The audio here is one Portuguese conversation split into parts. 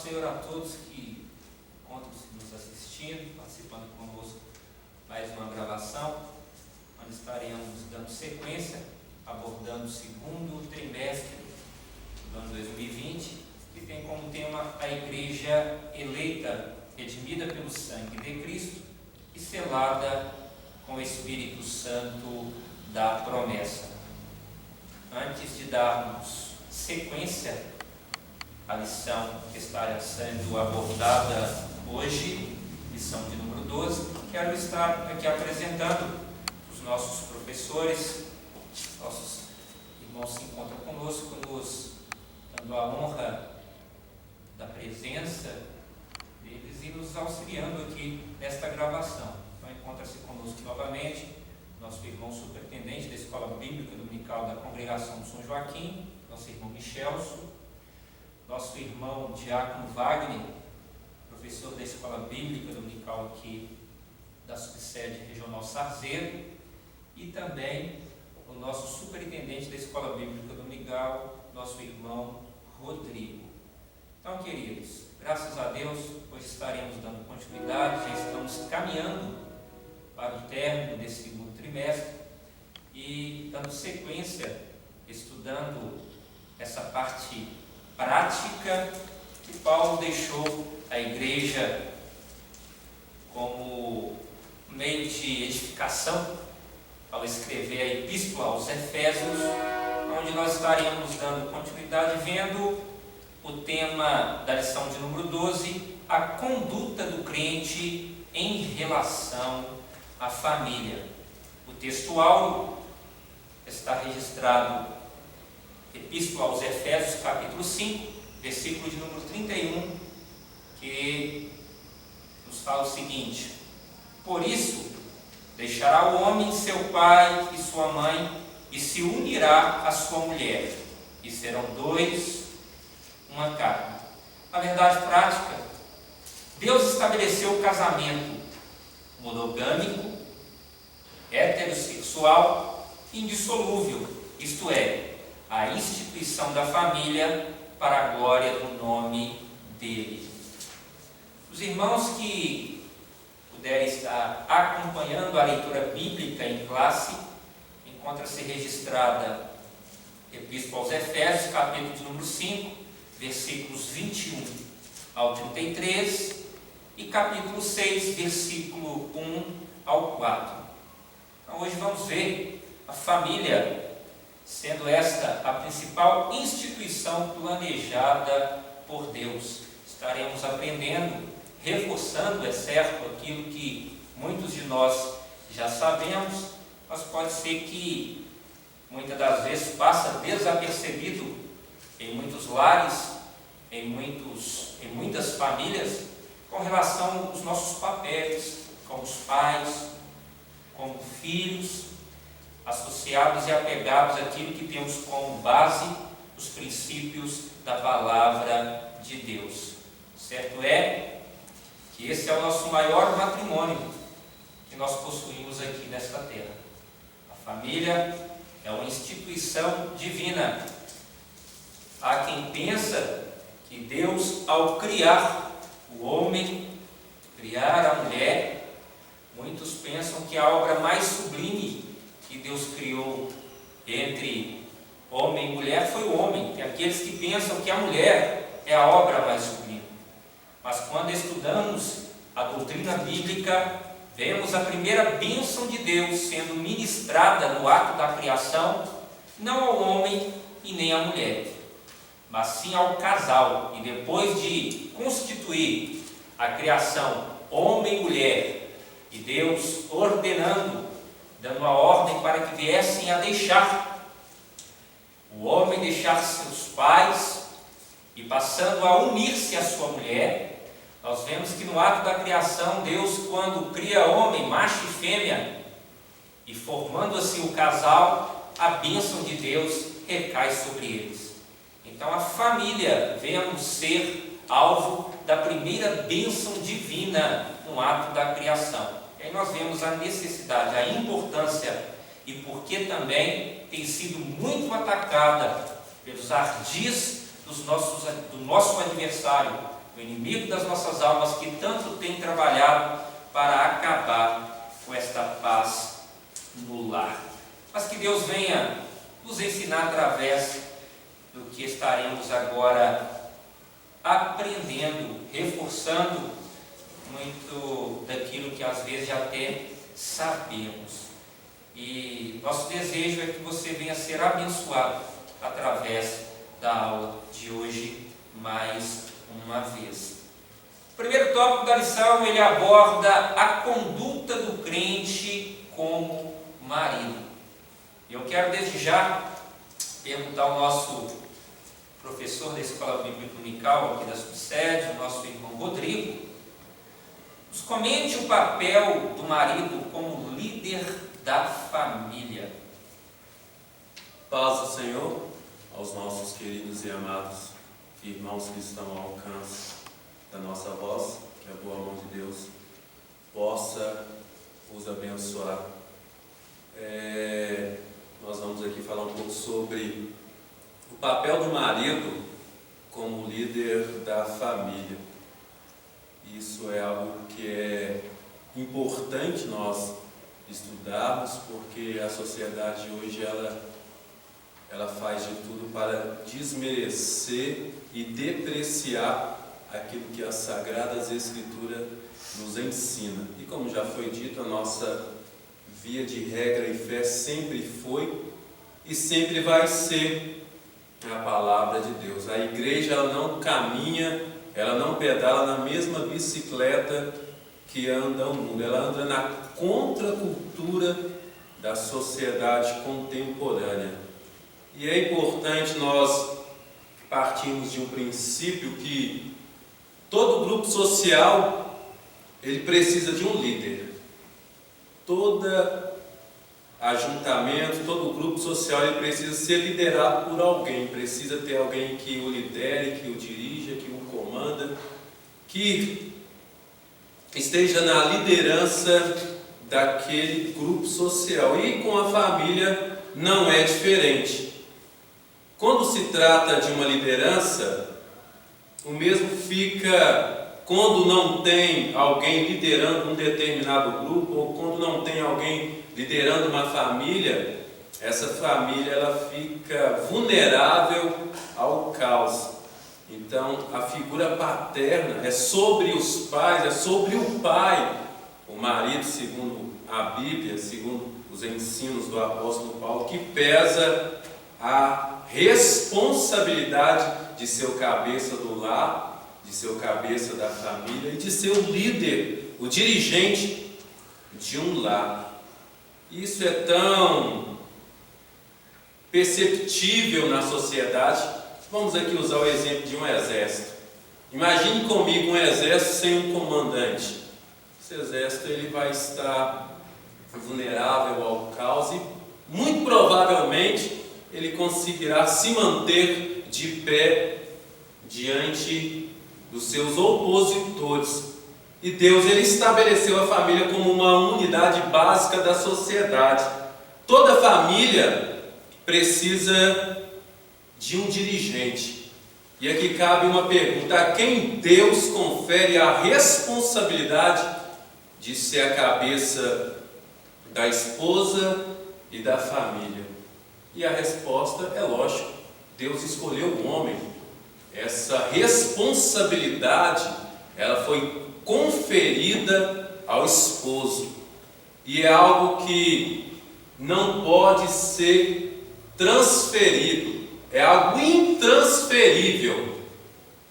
Paz do Senhor a todos que encontram-se nos assistindo, participando conosco mais uma gravação, onde estaremos dando sequência, abordando o segundo trimestre do ano 2020, que tem como tema a Igreja eleita, redimida pelo sangue de Cristo e selada com o Espírito Santo da promessa. Antes de darmos sequência a lição que está sendo abordada hoje, lição de número 12, quero estar aqui apresentando os nossos professores, nossos irmãos que se encontram conosco, nos dando a honra da presença deles e nos auxiliando aqui nesta gravação. Então, encontra-se conosco novamente nosso irmão superintendente da Escola Bíblica Dominical da Congregação de São Joaquim, nosso irmão Michelso, nosso irmão Diácono Wagner, professor da Escola Bíblica Dominical aqui da subsede regional Sarzedo, e também o nosso superintendente da Escola Bíblica Dominical, nosso irmão Rodrigo. Então, queridos, graças a Deus, hoje estaremos dando continuidade, já estamos caminhando para o término desse segundo trimestre e dando sequência, estudando essa parte prática que Paulo deixou à igreja como meio de edificação ao escrever a Epístola aos Efésios, onde nós estaremos dando continuidade vendo o tema da lição de número 12, a conduta do crente em relação à família. O textual está registrado Epístola aos Efésios, capítulo 5, versículo de número 31, que nos fala o seguinte: por isso, deixará o homem seu pai e sua mãe, e se unirá à sua mulher, e serão dois, uma carne. A verdade prática, Deus estabeleceu o casamento monogâmico, heterossexual e indissolúvel, isto é, a instituição da família para a glória do nome dele. Os irmãos que puderem estar acompanhando a leitura bíblica em classe, encontra-se registrada Epístola aos Efésios, capítulo de número 5, versículos 21 ao 33, e capítulo 6, versículo 1 ao 4. Então, hoje vamos ver a família sendo esta a principal instituição planejada por Deus. Estaremos aprendendo, reforçando, é certo, aquilo que muitos de nós já sabemos, mas pode ser que muitas das vezes passa desapercebido em muitos lares, em muitas famílias, com relação aos nossos papéis, como pais, como filhos, associados e apegados àquilo que temos como base os princípios da palavra de Deus. Certo é que esse é o nosso maior matrimônio que nós possuímos aqui nesta terra. A família é uma instituição divina. Há quem pensa que Deus, ao criar o homem, criar a mulher, muitos pensam que a obra mais sublime que Deus criou entre homem e mulher foi o homem. Tem aqueles que pensam que a mulher é a obra mais sublime. Mas quando estudamos a doutrina bíblica, vemos a primeira bênção de Deus sendo ministrada no ato da criação, não ao homem e nem à mulher, mas sim ao casal. E depois de constituir a criação homem e mulher, e Deus ordenando, dando a ordem para que viessem a deixar o homem deixar seus pais e passando a unir-se à sua mulher, nós vemos que no ato da criação, Deus, quando cria homem, macho e fêmea, e formando assim o casal, a bênção de Deus recai sobre eles. Então a família, vemos ser alvo da primeira bênção divina no ato da criação. E aí nós vemos a necessidade, a importância, e porque também tem sido muito atacada pelos ardis do nosso adversário, o o inimigo das nossas almas que tanto tem trabalhado para acabar com esta paz no lar. Mas que Deus venha nos ensinar através do que estaremos agora aprendendo, reforçando muito daquilo que às vezes já até sabemos. E nosso desejo é que você venha ser abençoado através da aula de hoje mais uma vez. O primeiro tópico da lição, ele aborda a conduta do crente como marido. Eu quero desde já perguntar ao nosso professor da Escola Bíblica Unical aqui da subsede, o nosso irmão Rodrigo, nos comente o papel do marido como líder da família. Paz do Senhor aos nossos queridos e amados irmãos que estão ao alcance da nossa voz, que a boa mão de Deus possa os abençoar. Nós vamos aqui falar um pouco sobre o papel do marido como líder da família. Isso é algo que é importante nós estudarmos, porque a sociedade hoje ela faz de tudo para desmerecer e depreciar aquilo que as Sagradas Escrituras nos ensina. E como já foi dito, a nossa via de regra e fé sempre foi e sempre vai ser a palavra de Deus. A igreja ela não caminha, ela não pedala na mesma bicicleta que anda o mundo, ela anda na contracultura da sociedade contemporânea. E é importante nós partirmos de um princípio que todo grupo social ele precisa de um líder. Todo ajuntamento, todo grupo social ele precisa ser liderado por alguém, precisa ter alguém que o lidere, que o dirija, que o comanda, que esteja na liderança daquele grupo social. E com a família não é diferente. Quando se trata de uma liderança, o mesmo fica quando não tem alguém liderando um determinado grupo, ou quando não tem alguém liderando uma família, essa família ela fica vulnerável ao caos. Então, a figura paterna é sobre os pais, é sobre o pai, o marido, segundo a Bíblia, segundo os ensinos do apóstolo Paulo, que pesa a responsabilidade de ser o cabeça do lar, de ser o cabeça da família e de ser o líder, o dirigente de um lar. Isso é tão perceptível na sociedade. Vamos aqui usar o exemplo de um exército. Imagine comigo um exército sem um comandante. Esse exército ele vai estar vulnerável ao caos e muito provavelmente ele conseguirá se manter de pé diante dos seus opositores. E Deus ele estabeleceu a família como uma unidade básica da sociedade. Toda família precisa de um dirigente. E aqui cabe uma pergunta: a quem Deus confere a responsabilidade de ser a cabeça da esposa e da família? E a resposta é lógico: Deus escolheu o homem. Essa responsabilidade ela foi conferida ao esposo e é algo que não pode ser transferido, é algo intransferível.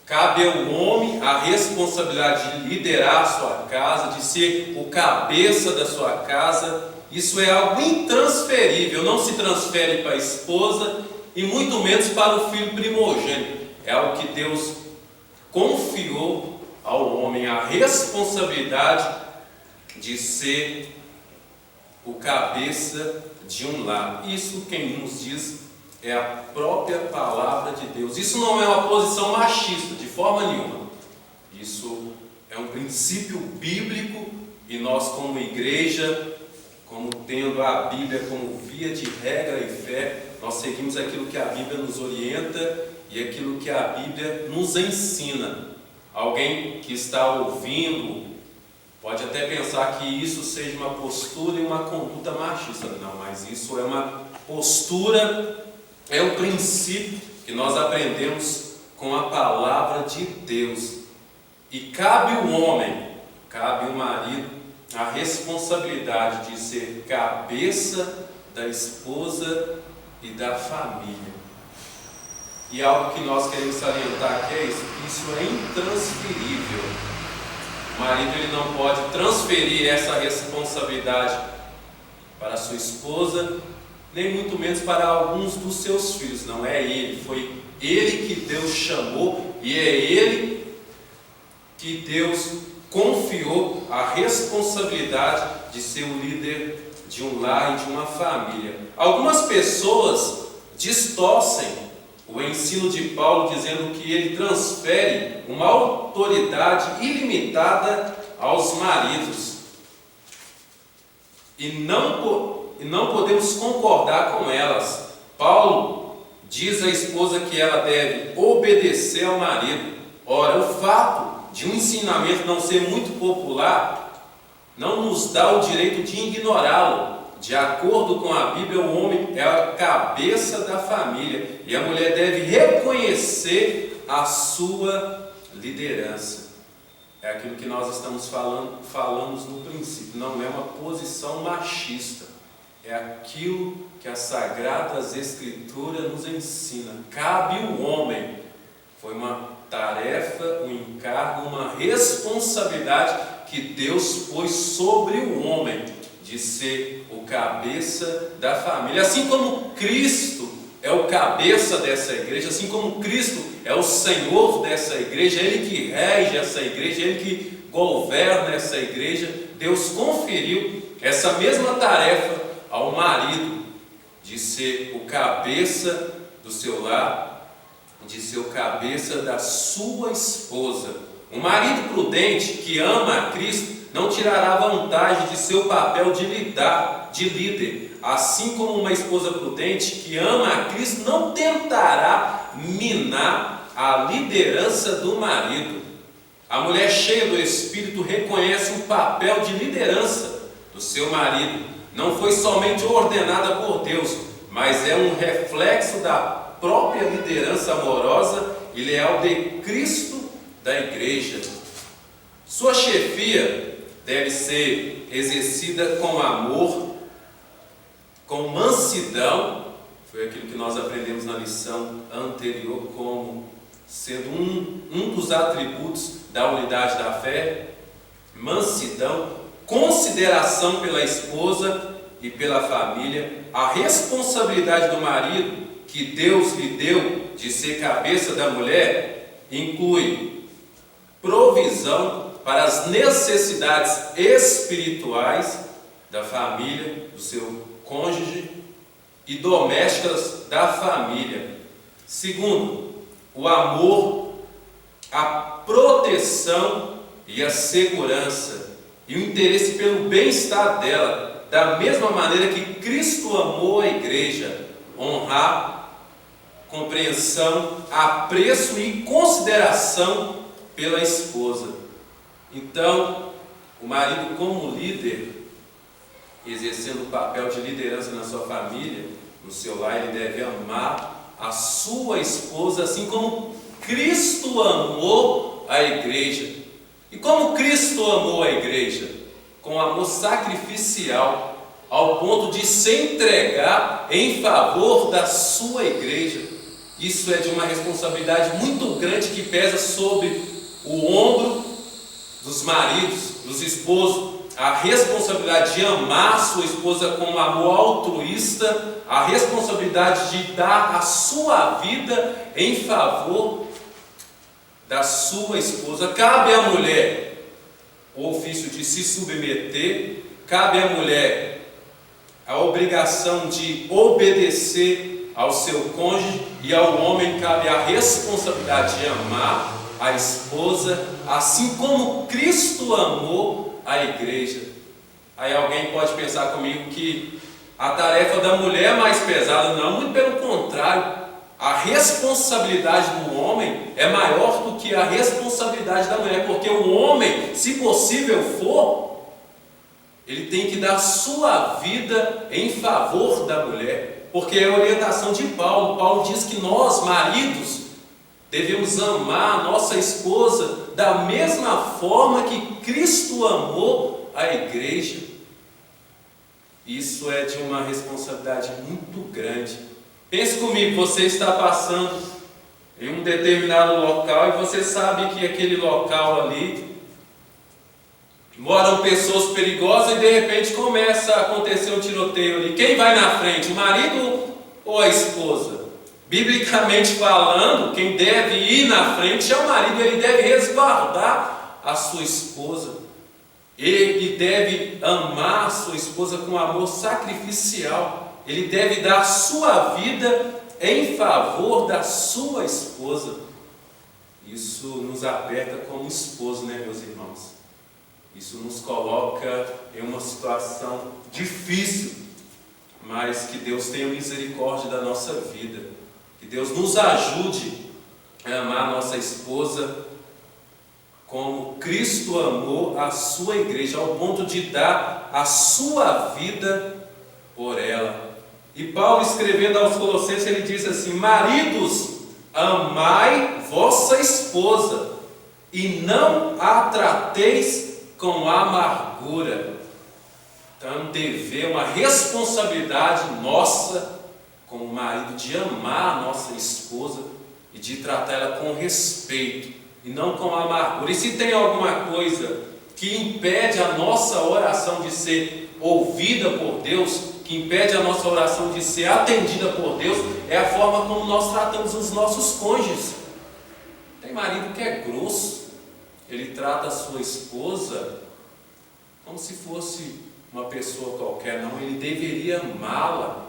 Cabe ao homem a responsabilidade de liderar a sua casa, de ser o cabeça da sua casa. Isso é algo intransferível, não se transfere para a esposa e muito menos para o filho primogênito. É algo que Deus confiou ao homem, a responsabilidade de ser o cabeça de um lar. Isso quem nos diz é a própria palavra de Deus. Isso não é uma posição machista, de forma nenhuma. Isso é um princípio bíblico e nós como igreja, como tendo a Bíblia como via de regra e fé, nós seguimos aquilo que a Bíblia nos orienta e aquilo que a Bíblia nos ensina. Alguém que está ouvindo pode até pensar que isso seja uma postura e uma conduta machista. Não, mas isso é uma postura, é um princípio que nós aprendemos com a palavra de Deus. E cabe o homem, cabe o marido, a responsabilidade de ser cabeça da esposa e da família. E algo que nós queremos salientar aqui é isso, que isso é intransferível. O marido ele não pode transferir essa responsabilidade para a sua esposa, nem muito menos para alguns dos seus filhos. Não é ele, foi ele que Deus chamou e é ele que Deus confiou a responsabilidade de ser o líder de um lar e de uma família. Algumas pessoas distorcem o ensino de Paulo dizendo que ele transfere uma autoridade ilimitada aos maridos. E não podemos concordar com elas. Paulo diz à esposa que ela deve obedecer ao marido. Ora, o fato de um ensinamento não ser muito popular não nos dá o direito de ignorá-lo. De acordo com a Bíblia, o homem é a cabeça da família e a mulher deve reconhecer a sua liderança. É aquilo que nós estamos falamos no princípio, não é uma posição machista, é aquilo que as Sagradas Escrituras nos ensina. Cabe o homem, foi uma tarefa, um encargo, uma responsabilidade que Deus pôs sobre o homem, de ser o cabeça da família. Assim como Cristo é o cabeça dessa igreja, assim como Cristo é o Senhor dessa igreja, Ele que rege essa igreja, Ele que governa essa igreja, Deus conferiu essa mesma tarefa ao marido, de ser o cabeça do seu lar, de ser o cabeça da sua esposa. Um marido prudente que ama a Cristo não tirará vantagem de seu papel de líder, assim como uma esposa prudente que ama a Cristo não tentará minar a liderança do marido. A mulher cheia do Espírito reconhece o papel de liderança do seu marido. Não foi somente ordenada por Deus, mas é um reflexo da própria liderança amorosa e leal de Cristo da igreja. Sua chefia deve ser exercida com amor, com mansidão. Foi aquilo que nós aprendemos na lição anterior, como sendo um dos atributos da unidade da fé. Mansidão, consideração pela esposa e pela família, a responsabilidade do marido que Deus lhe deu de ser cabeça da mulher inclui provisão para as necessidades espirituais da família, do seu cônjuge e domésticas da família. Segundo, o amor, a proteção e a segurança e o interesse pelo bem-estar dela, da mesma maneira que Cristo amou a igreja. Honrar, compreensão, apreço e consideração pela esposa. Então, o marido como líder, exercendo o papel de liderança na sua família, no seu lar, ele deve amar a sua esposa, assim como Cristo amou a igreja. E como Cristo amou a igreja? Com amor sacrificial, ao ponto de se entregar em favor da sua igreja. Isso é de uma responsabilidade muito grande que pesa sobre o ombro dos maridos, dos esposos, a responsabilidade de amar sua esposa com amor altruísta, a responsabilidade de dar a sua vida em favor da sua esposa. Cabe à mulher o ofício de se submeter, cabe à mulher a obrigação de obedecer ao seu cônjuge, e ao homem cabe a responsabilidade de amar a esposa, assim como Cristo amou a igreja. Aí alguém pode pensar comigo que a tarefa da mulher é mais pesada. Não, muito pelo contrário. a responsabilidade do homem é maior do que a responsabilidade da mulher, porque o homem, se possível for, ele tem que dar sua vida em favor da mulher, porque é a orientação de Paulo. Paulo diz que nós, maridos, devemos amar a nossa esposa da mesma forma que Cristo amou a igreja. Isso é de uma responsabilidade muito grande. Pense comigo, você está passando em um determinado local e você sabe que aquele local ali moram pessoas perigosas e de repente começa a acontecer um tiroteio ali. Quem vai na frente, o marido ou a esposa? Biblicamente falando, quem deve ir na frente é o marido, ele deve resguardar a sua esposa. Ele deve amar a sua esposa com amor sacrificial. Ele deve dar sua vida em favor da sua esposa. Isso nos aperta como esposo, né, meus irmãos? Isso nos coloca em uma situação difícil, mas que Deus tenha misericórdia da nossa vida. Que Deus nos ajude a amar a nossa esposa como Cristo amou a sua igreja, ao ponto de dar a sua vida por ela. E Paulo, escrevendo aos Colossenses, ele diz assim: maridos, amai vossa esposa e não a trateis com amargura. Então é um dever, uma responsabilidade nossa como marido de amar a nossa esposa e de tratar ela com respeito e não com amargura. E se tem alguma coisa que impede a nossa oração de ser ouvida por Deus, que impede a nossa oração de ser atendida por Deus, é a forma como nós tratamos os nossos cônjuges. Tem marido que é grosso, ele trata a sua esposa como se fosse uma pessoa qualquer. Não, ele deveria amá-la,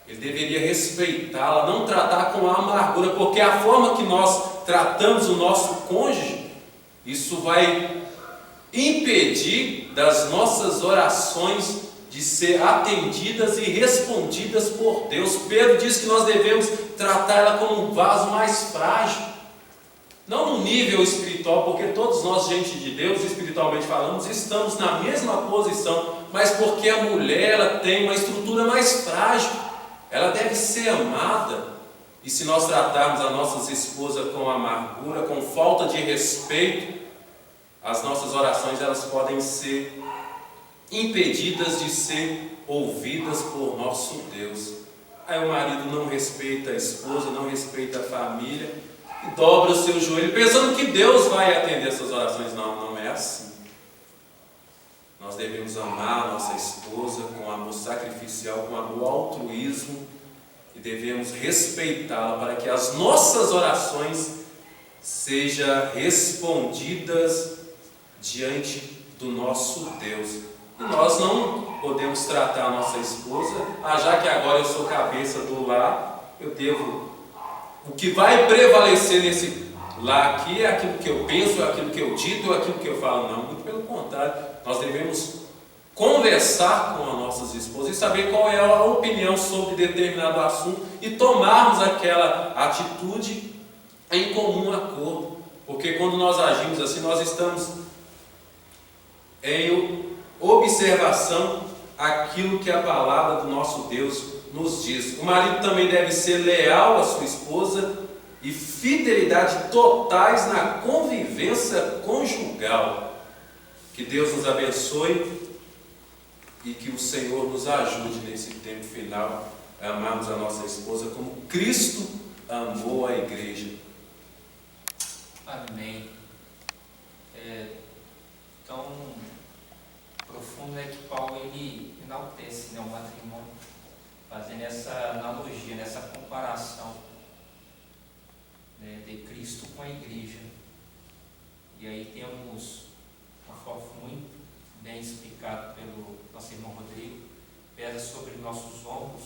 ele deveria respeitá-la, não tratar com amargura, porque a forma que nós tratamos o nosso cônjuge, isso vai impedir das nossas orações de ser atendidas e respondidas por Deus. Pedro diz que nós devemos tratar ela como um vaso mais frágil, não no nível espiritual, porque todos nós, gente de Deus, espiritualmente falamos, estamos na mesma posição, mas porque a mulher ela tem uma estrutura mais frágil, ela deve ser amada. E se nós tratarmos as nossas esposas com amargura, com falta de respeito, as nossas orações elas podem ser impedidas de ser ouvidas por nosso Deus. Aí o marido não respeita a esposa, não respeita a família e dobra o seu joelho pensando que Deus vai atender essas orações. Não, não é assim. Nós devemos amar a nossa esposa com amor sacrificial, com amor altruísmo, e devemos respeitá-la para que as nossas orações sejam respondidas diante do nosso Deus. E nós não podemos tratar a nossa esposa, já que agora eu sou cabeça do lar, eu devo, o que vai prevalecer nesse lar aqui é aquilo que eu penso, é aquilo que eu dito, é aquilo que eu falo. Não, muito pelo contrário, nós devemos conversar com as nossas esposas e saber qual é a opinião sobre determinado assunto e tomarmos aquela atitude em comum acordo, porque quando nós agimos assim, nós estamos em observação àquilo que a palavra do nosso Deus nos diz. O marido também deve ser leal à sua esposa e fidelidade totais na convivência conjugal. Que Deus nos abençoe e que o Senhor nos ajude nesse tempo final a amarmos a nossa esposa como Cristo amou a igreja. Amém. Tão profundo é que Paulo ele enaltece, né, o matrimônio, fazendo essa analogia, nessa comparação, né, de Cristo com a igreja. E aí temos uma forma muito bem explicada pelo nosso irmão Rodrigo, pesa sobre nossos ombros,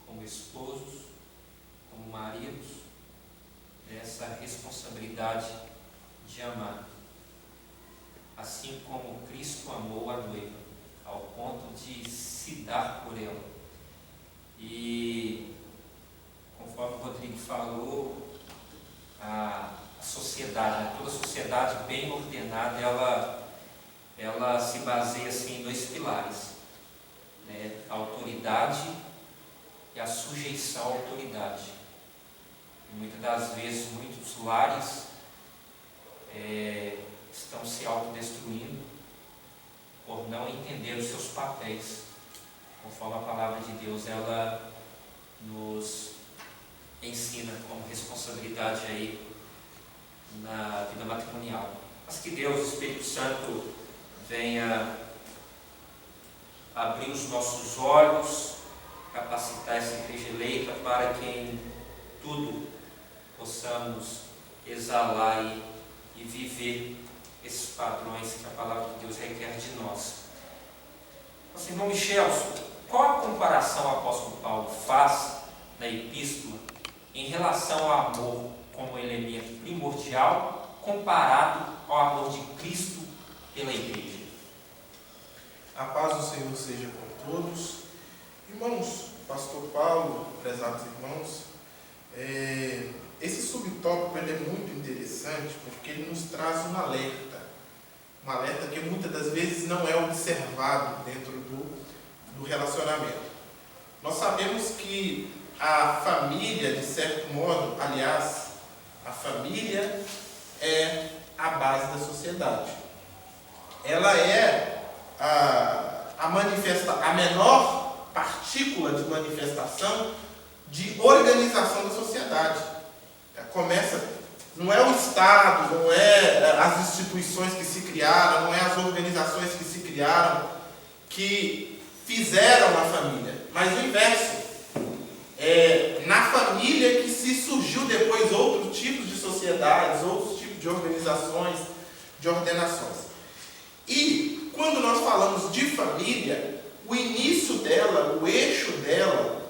como esposos, como maridos, essa responsabilidade de amar, assim como Cristo amou a noiva, ao ponto de se dar por ela. E conforme o Rodrigo falou, a sociedade, né? Toda sociedade bem ordenada, ela se baseia assim, em dois pilares, né? A autoridade e a sujeição à autoridade. E muitas das vezes, muitos lares estão se autodestruindo por não entender os seus papéis, conforme a palavra de Deus ela nos ensina como responsabilidade aí na vida matrimonial. Mas que Deus, o Espírito Santo, venha abrir os nossos olhos, capacitar essa igreja eleita para que em tudo possamos exalar e viver esses padrões que a palavra de Deus requer de nós. Nosso irmão Michelson, qual a comparação o apóstolo Paulo faz na epístola em relação ao amor como elemento primordial comparado ao amor de Cristo pela igreja? A paz do Senhor seja com todos. Irmãos, pastor Paulo, prezados irmãos, esse subtópico ele é muito interessante porque ele nos traz um alerta que muitas das vezes não é observado dentro do relacionamento. Nós sabemos que a família, de certo modo, aliás, a família é a base da sociedade. Ela é a menor partícula de manifestação de organização da sociedade. Não é o Estado, não é as instituições que se criaram, não é as organizações que se criaram que fizeram a família, mas o inverso. É na família que se surgiu depois outros tipos de sociedades, outros tipos de organizações, de ordenações. E quando nós falamos de família, o início dela, o eixo dela,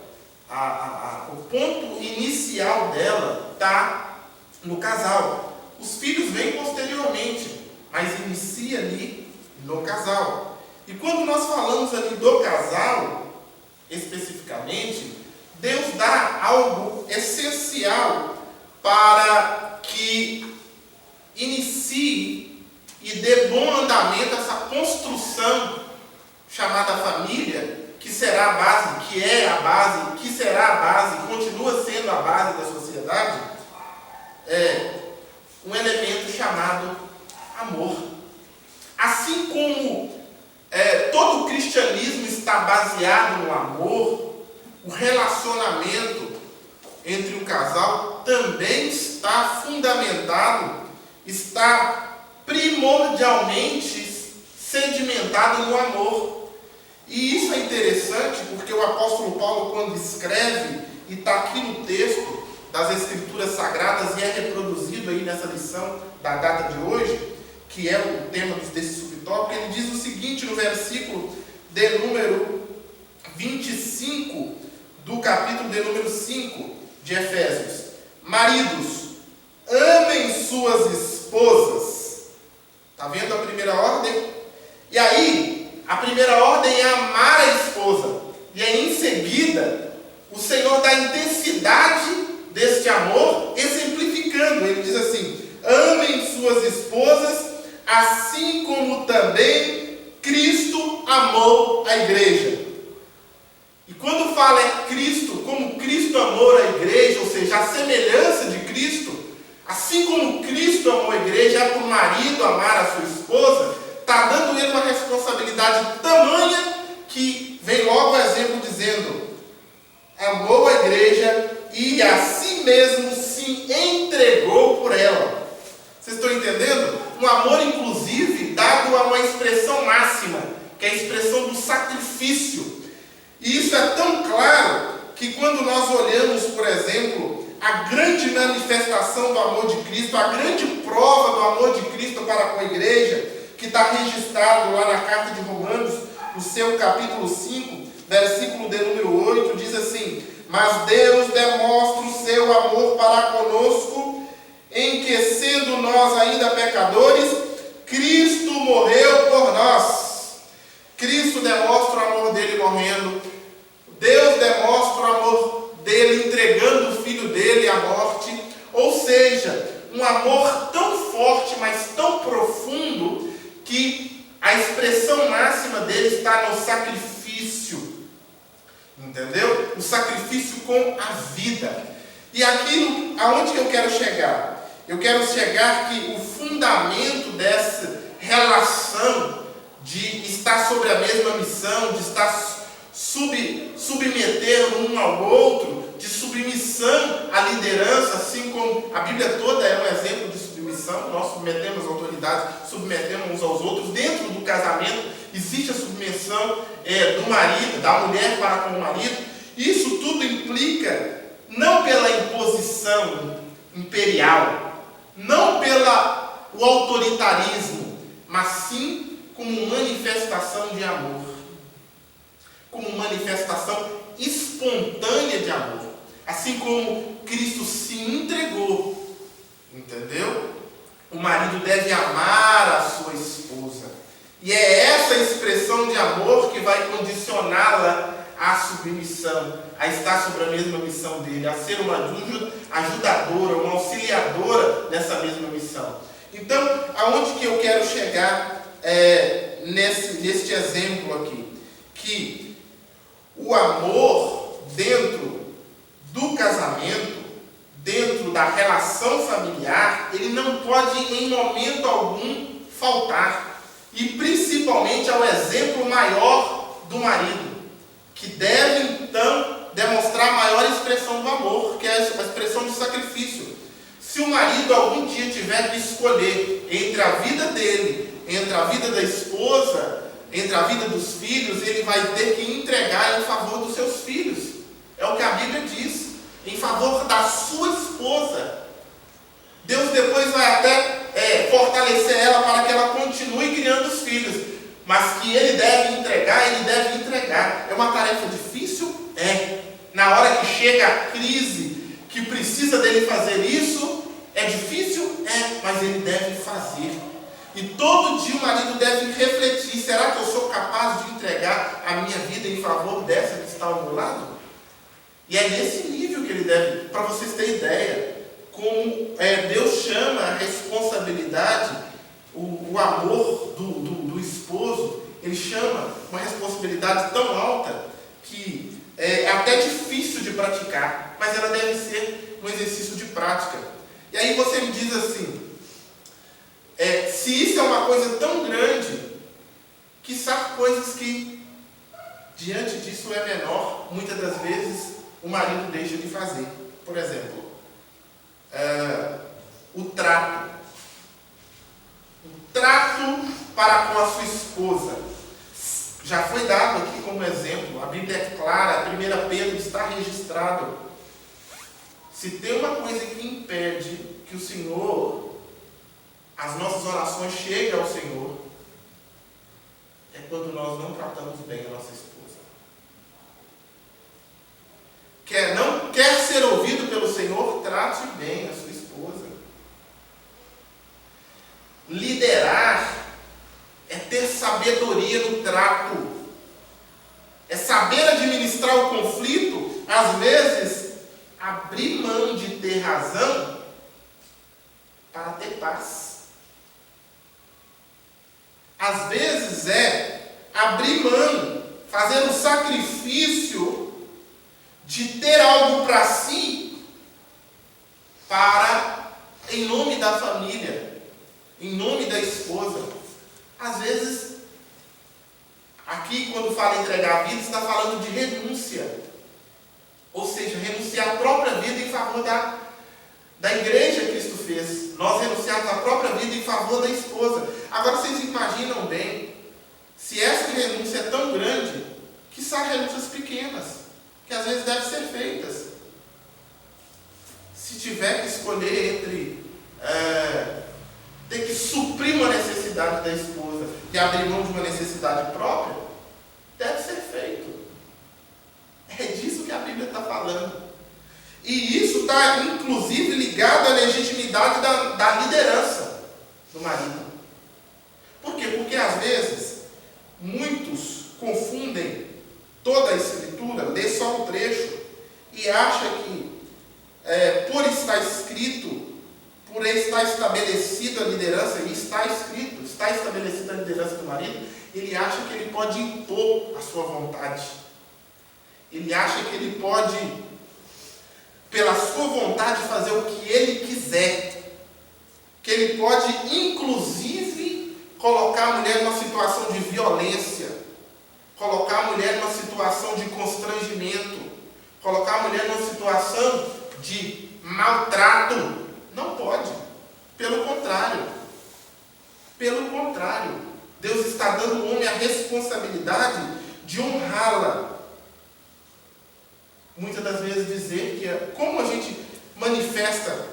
o ponto inicial dela está no casal. Os filhos vêm posteriormente, mas inicia ali no casal. E quando nós falamos ali do casal, especificamente, Deus dá algo essencial para que inicie e dê bom andamento a essa construção chamada família, que será a base, que é a base, que será a base, continua sendo a base da sociedade, um elemento chamado amor. Assim como todo o cristianismo está baseado no amor, o relacionamento entre o casal também está fundamentado, está primordialmente sedimentado no amor. E isso é interessante porque o apóstolo Paulo, quando escreve, e está aqui no texto das Escrituras Sagradas e é reproduzido aí nessa lição da data de hoje, que é o tema desse subtópico, ele diz o seguinte no versículo de número 25 do capítulo de número 5 de Efésios: maridos, amem suas esposas. Está vendo a primeira ordem? E aí, a primeira ordem é amar a esposa. E aí, em seguida, o Senhor dá intensidade deste amor, exemplificando. Ele diz assim: amem suas esposas, assim como também Cristo amou a igreja. E quando fala Cristo, como Cristo amou a igreja, ou seja, a semelhança de Cristo, assim como Cristo amou a igreja, é para o marido amar a sua esposa, está dando ele uma responsabilidade tamanha que vem logo o exemplo dizendo: amou a igreja e a si mesmo se entregou por ela. Vocês estão entendendo? Um amor, inclusive, dado a uma expressão máxima, que é a expressão do sacrifício. E isso é tão claro que quando nós olhamos, por exemplo, a grande manifestação do amor de Cristo, a grande prova do amor de Cristo para com a igreja, que está registrado lá na carta de Romanos, no seu capítulo 5, versículo de número 8, diz assim: mas Deus demonstra o seu amor para conosco, em que, sendo nós ainda pecadores, Cristo morreu por nós. Cristo demonstra o amor dele morrendo. Deus demonstra o amor dele entregando o Filho mas tão profundo, que a expressão máxima dele está no sacrifício. Entendeu? O sacrifício com a vida. E aquilo, aonde que eu quero chegar? Eu quero chegar que o fundamento dessa relação de estar sobre a mesma missão, de estar submeter um ao outro, de submissão à liderança, assim como a Bíblia toda é um exemplo de submissão. Nós submetemos autoridades, submetemos uns aos outros. Dentro do casamento existe a submissão do marido, da mulher para com o marido. Isso tudo implica não pela imposição imperial, não pelo autoritarismo, mas sim como manifestação de amor, como manifestação espontânea de amor, assim como Cristo se entregou, entendeu? O marido deve amar a sua esposa, e é essa expressão de amor que vai condicioná-la à submissão, a estar sobre a mesma missão dele, a ser uma ajudadora, uma auxiliadora dessa mesma missão. Então, aonde que eu quero chegar neste exemplo aqui? Que o amor dentro do casamento, dentro da relação familiar, ele não pode em momento algum faltar. E principalmente ao exemplo maior do marido, que deve então demonstrar a maior expressão do amor, que é a expressão de sacrifício. Se o marido algum dia tiver que escolher entre a vida dele, entre a vida da esposa, entre a vida dos filhos, ele vai ter que entregar em favor dos seus filhos. É o que a Bíblia diz, em favor da sua esposa. Deus depois vai até fortalecer ela para que ela continue criando os filhos, mas que ele deve entregar. É uma tarefa difícil? É. Na hora que chega a crise, que precisa dele fazer isso, é difícil? É, mas ele deve fazer. E todo dia o marido deve refletir: será que eu sou capaz de entregar a minha vida em favor dessa que está ao meu lado? E é nesse nível que ele deve, para vocês terem ideia, como Deus chama a responsabilidade, o amor do esposo, ele chama uma responsabilidade tão alta que é até difícil de praticar, mas ela deve ser um exercício de prática. E aí você me diz assim, se isso é uma coisa tão grande, que sabe coisas que diante disso é menor, muitas das vezes o marido deixa de fazer. Por exemplo, o trato para com a sua esposa. Já foi dado aqui como exemplo, a Bíblia é clara, 1 Pedro está registrado. Se tem uma coisa que impede que o Senhor, as nossas orações cheguem ao Senhor, é quando nós não tratamos bem a nossa esposa. Não quer ser ouvido pelo Senhor, trate bem a sua esposa. Liderar é ter sabedoria no trato, é saber administrar o conflito, às vezes abrir mão de ter razão para ter paz. Às vezes é abrir mão, fazer um sacrifício de ter algo para si, em nome da família, em nome da esposa. Às vezes, aqui quando fala em entregar a vida, está falando de renúncia. Ou seja, renunciar à própria vida em favor da igreja que Cristo fez. Nós renunciamos à própria vida em favor da esposa. Agora vocês imaginam bem, se essa renúncia é tão grande, que são renúncias pequenas, que às vezes devem ser feitas. Se tiver que escolher entre ter que suprir uma necessidade da esposa e abrir mão de uma necessidade própria, deve ser feito. É disso que a Bíblia está falando. E isso está inclusive ligado à legitimidade da liderança do marido. Por quê? Porque às vezes muitos confundem toda a Escritura, lê só um trecho e acha que por estar escrito, por estar estabelecida a liderança liderança, e está escrito, está estabelecida a liderança do marido, ele acha que ele pode impor a sua vontade. Ele acha que ele pode, pela sua vontade, fazer o que ele quiser. Que ele pode, inclusive, colocar a mulher numa situação de violência, colocar a mulher numa situação de constrangimento, colocar a mulher numa situação de maltrato. Não pode. Pelo contrário. Pelo contrário. Deus está dando ao homem a responsabilidade de honrá-la. Muitas das vezes dizer que como a gente manifesta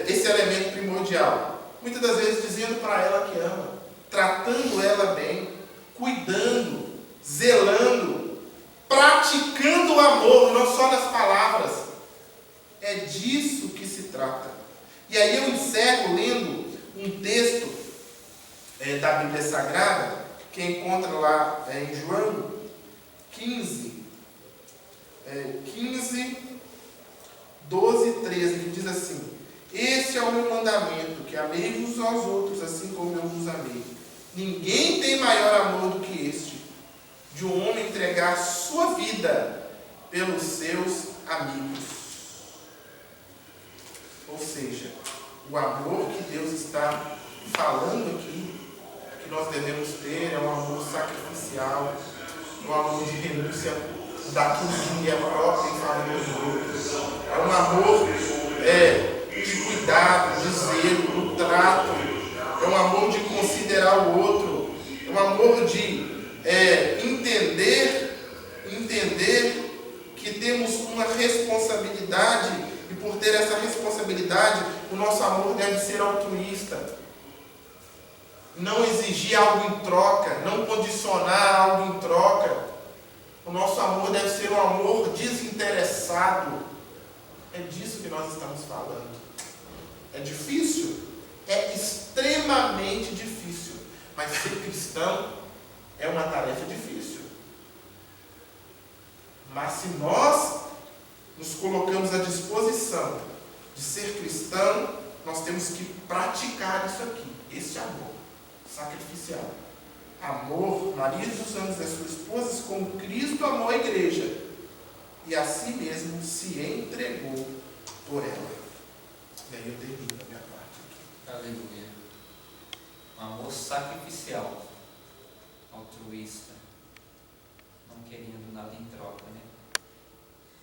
esse elemento primordial? Muitas das vezes dizendo para ela que ama, tratando ela bem, cuidando, zelando, praticando o amor, não só nas palavras. É disso que se trata. E aí eu encerro lendo um texto da Bíblia Sagrada, que encontra lá em João 15, 12 e 13, que diz assim: Este é o meu mandamento, que ameis-vos aos outros, assim como eu vos amei. Ninguém tem maior amor do que este, de um homem entregar sua vida pelos seus amigos. Ou seja, o amor que Deus está falando aqui, que nós devemos ter, é um amor sacrificial, um amor de renúncia daquilo que me é próprio em favor dos outros. É um amor de cuidado, de zelo, no trato. É um amor de considerar o outro. É um amor de entender que temos uma responsabilidade, e por ter essa responsabilidade, o nosso amor deve ser altruísta. Não exigir algo em troca, não condicionar algo em troca. O nosso amor deve ser um amor desinteressado. É disso que nós estamos falando. É difícil? É extremamente difícil. Mas ser cristão é uma tarefa difícil. Mas se nós nos colocamos à disposição de ser cristão, nós temos que praticar isso aqui. Esse amor sacrificial. Amor, maridos amem as suas esposas como Cristo amou a igreja e a si mesmo se entregou por ela. E aí eu termino a minha parte aqui. Aleluia. Um amor sacrificial, altruísta, não querendo nada em troca, né?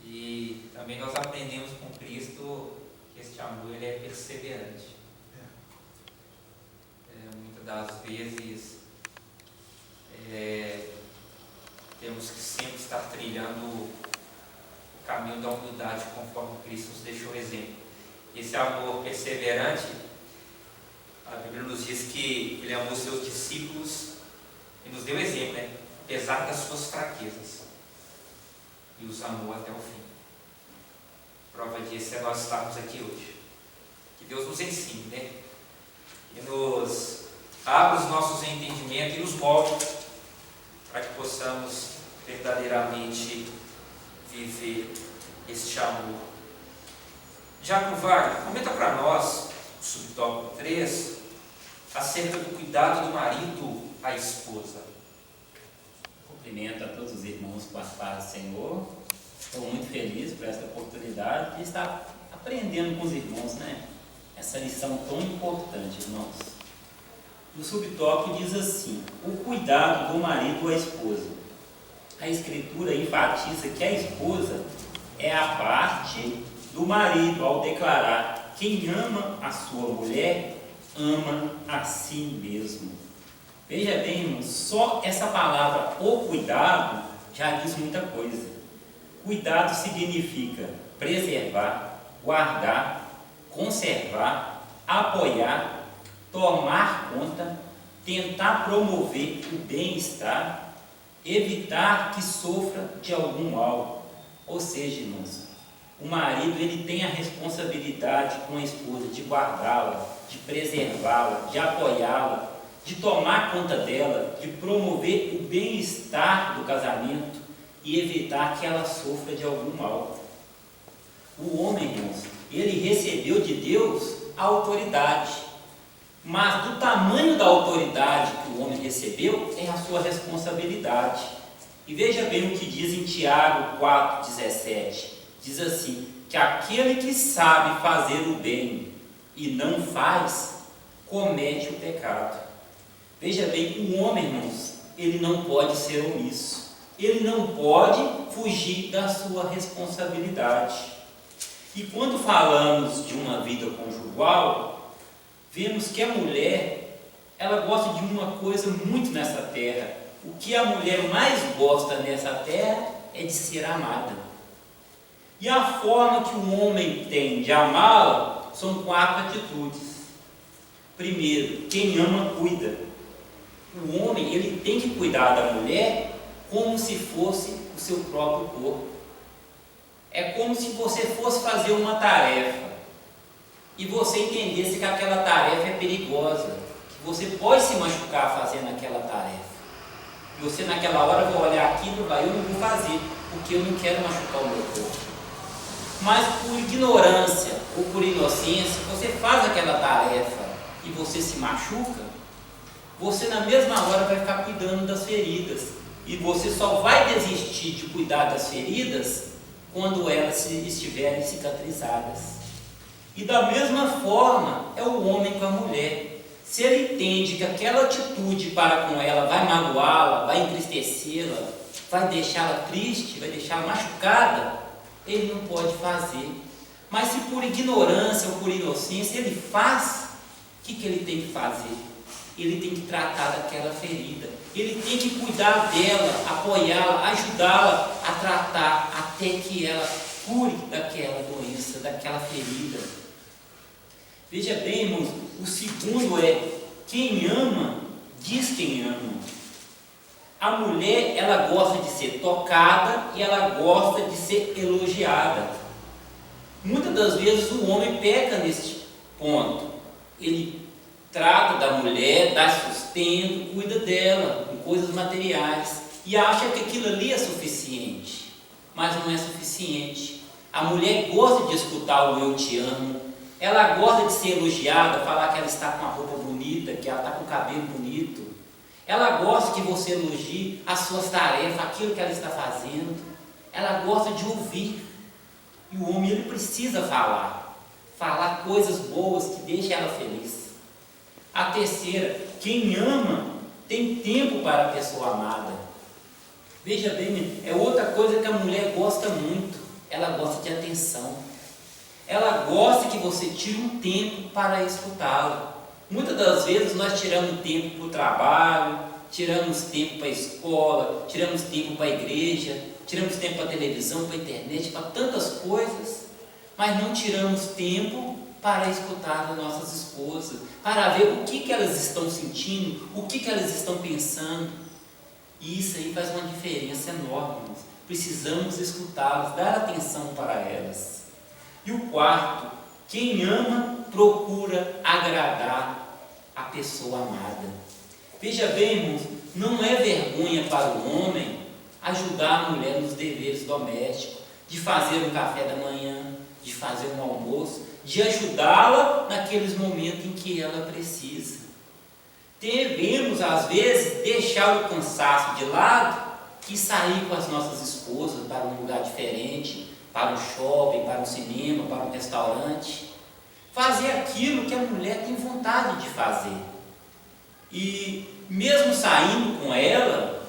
E também nós aprendemos com Cristo que este amor ele é perseverante. Muitas das vezes temos que sempre estar trilhando o caminho da humildade conforme Cristo nos deixou exemplo. Esse amor perseverante, a Bíblia nos diz que ele amou seus discípulos e nos deu exemplo, né? Apesar das suas fraquezas, e os amou até o fim. Prova disso é nós estarmos aqui hoje. Que Deus nos ensine, né? E nos abra os nossos entendimentos e nos molde para que possamos verdadeiramente viver este amor. Jacob Wagner, comenta para nós, o subtópico 3, acerca do cuidado do marido à esposa. Cumprimento a todos os irmãos com a paz do Senhor. Estou muito feliz por essa oportunidade de estar aprendendo com os irmãos, né? Essa lição tão importante, irmãos. O subtópico diz assim: o cuidado do marido à esposa. A Escritura enfatiza que a esposa é a parte do marido ao declarar: quem ama a sua mulher, ama a si mesmo. Veja bem, irmãos, só essa palavra, o cuidado, já diz muita coisa. Cuidado significa preservar, guardar, conservar, apoiar, tomar conta, tentar promover o bem-estar, evitar que sofra de algum mal. Ou seja, irmãos, o marido ele tem a responsabilidade com a esposa de guardá-la, de preservá-la, de apoiá-la, de tomar conta dela, de promover o bem-estar do casamento e evitar que ela sofra de algum mal. O homem, irmãos, ele recebeu de Deus a autoridade. Mas do tamanho da autoridade que o homem recebeu, é a sua responsabilidade. E veja bem o que diz em Tiago 4,17. Diz assim, que aquele que sabe fazer o bem e não faz, comete o pecado. Veja bem, o homem, irmãos, ele não pode ser omisso. Ele não pode fugir da sua responsabilidade. E quando falamos de uma vida conjugal, vemos que a mulher, ela gosta de uma coisa muito nessa terra. O que a mulher mais gosta nessa terra é de ser amada. E a forma que o homem tem de amá-la são 4 atitudes. Primeiro, quem ama, cuida. O homem, ele tem que cuidar da mulher como se fosse o seu próprio corpo. É como se você fosse fazer uma tarefa e você entendesse que aquela tarefa é perigosa, que você pode se machucar fazendo aquela tarefa. E você naquela hora vai olhar aquilo e vai, eu não vou fazer, porque eu não quero machucar o meu corpo. Mas por ignorância ou por inocência, você faz aquela tarefa e você se machuca, você na mesma hora vai ficar cuidando das feridas. E você só vai desistir de cuidar das feridas quando elas estiverem cicatrizadas. E da mesma forma é o homem com a mulher. Se ele entende que aquela atitude para com ela vai magoá-la, vai entristecê-la, vai deixá-la triste, vai deixá-la machucada, ele não pode fazer. Mas se por ignorância ou por inocência ele faz, o que ele tem que fazer? Ele tem que tratar daquela ferida, ele tem que cuidar dela, apoiá-la, ajudá-la a tratar até que ela cure daquela doença, daquela ferida. Veja bem, irmãos, o segundo é, quem ama, diz quem ama. A mulher, ela gosta de ser tocada e ela gosta de ser elogiada. Muitas das vezes o homem peca neste ponto. Ele trata da mulher, dá sustento, cuida dela com coisas materiais e acha que aquilo ali é suficiente, mas não é suficiente. A mulher gosta de escutar o eu te amo, ela gosta de ser elogiada, falar que ela está com a roupa bonita, que ela está com o cabelo bonito, ela gosta que você elogie as suas tarefas, aquilo que ela está fazendo, ela gosta de ouvir. E o homem, ele precisa falar coisas boas que deixem ela feliz. A terceira, quem ama tem tempo para a pessoa amada. Veja bem, é outra coisa que a mulher gosta muito, ela gosta de atenção. Ela gosta que você tire um tempo para escutá-la. Muitas das vezes nós tiramos tempo para o trabalho, tiramos tempo para a escola, tiramos tempo para a igreja, tiramos tempo para a televisão, para a internet, para tantas coisas, mas não tiramos tempo para escutar as nossas esposas, para ver o que elas estão sentindo, o que elas estão pensando. E isso aí faz uma diferença enorme. Precisamos escutá-las, dar atenção para elas. E o quarto, quem ama procura agradar a pessoa amada. Veja bem, irmãos, não é vergonha para o homem ajudar a mulher nos deveres domésticos, de fazer um café da manhã, de fazer um almoço, de ajudá-la naqueles momentos em que ela precisa. Devemos, às vezes, deixar o cansaço de lado e sair com as nossas esposas para um lugar diferente, para um shopping, para um cinema, para um restaurante. Fazer aquilo que a mulher tem vontade de fazer. E mesmo saindo com ela,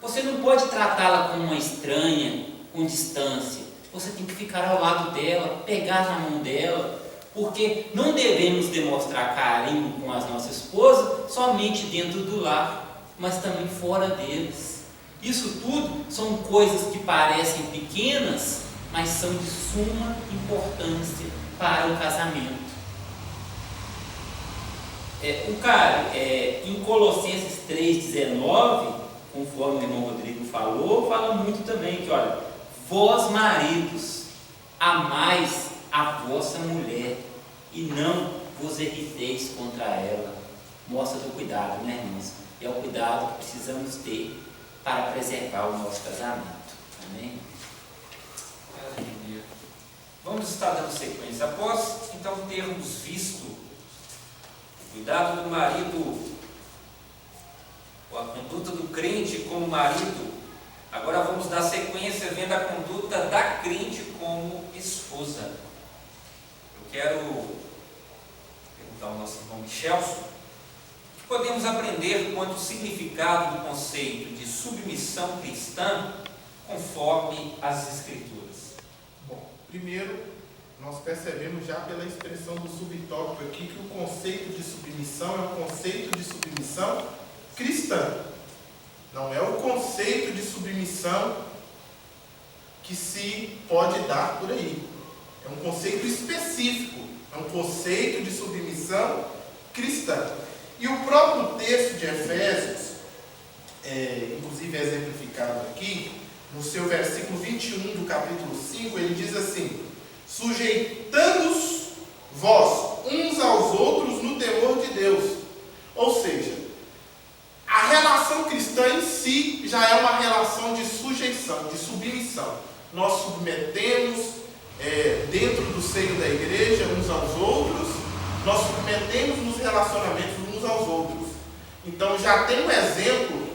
você não pode tratá-la como uma estranha, com distância. Você tem que ficar ao lado dela, pegar na mão dela, porque não devemos demonstrar carinho com as nossas esposas somente dentro do lar, mas também fora deles. Isso tudo são coisas que parecem pequenas, mas são de suma importância para o casamento. Em Colossenses 3,19, conforme o irmão Rodrigo falou, fala muito também que, olha, vós maridos, amais a vossa mulher e não vos irriteis contra ela. Mostra do cuidado, né, irmãos? E é o cuidado que precisamos ter para preservar o nosso casamento. Amém? Aleluia. Vamos estar dando sequência. Após, então, termos visto Cuidado do marido, ou a conduta do crente como marido. Agora vamos dar sequência vendo a conduta da crente como esposa. Eu quero perguntar ao nosso irmão Michelson o que podemos aprender quanto ao significado do conceito de submissão cristã conforme as Escrituras. Bom, primeiro, nós percebemos já pela expressão do subtópico aqui que o conceito de submissão é um conceito de submissão cristã. Não é o conceito de submissão que se pode dar por aí. É um conceito específico. É um conceito de submissão cristã. E o próprio texto de Efésios, inclusive exemplificado aqui, no seu versículo 21 do capítulo 5, ele diz assim: sujeitando-os vós uns aos outros no temor de Deus. Ou seja, a relação cristã em si já é uma relação de sujeição, de submissão. Nós submetemos dentro do seio da igreja uns aos outros, nós submetemos nos relacionamentos uns aos outros. Então já tem um exemplo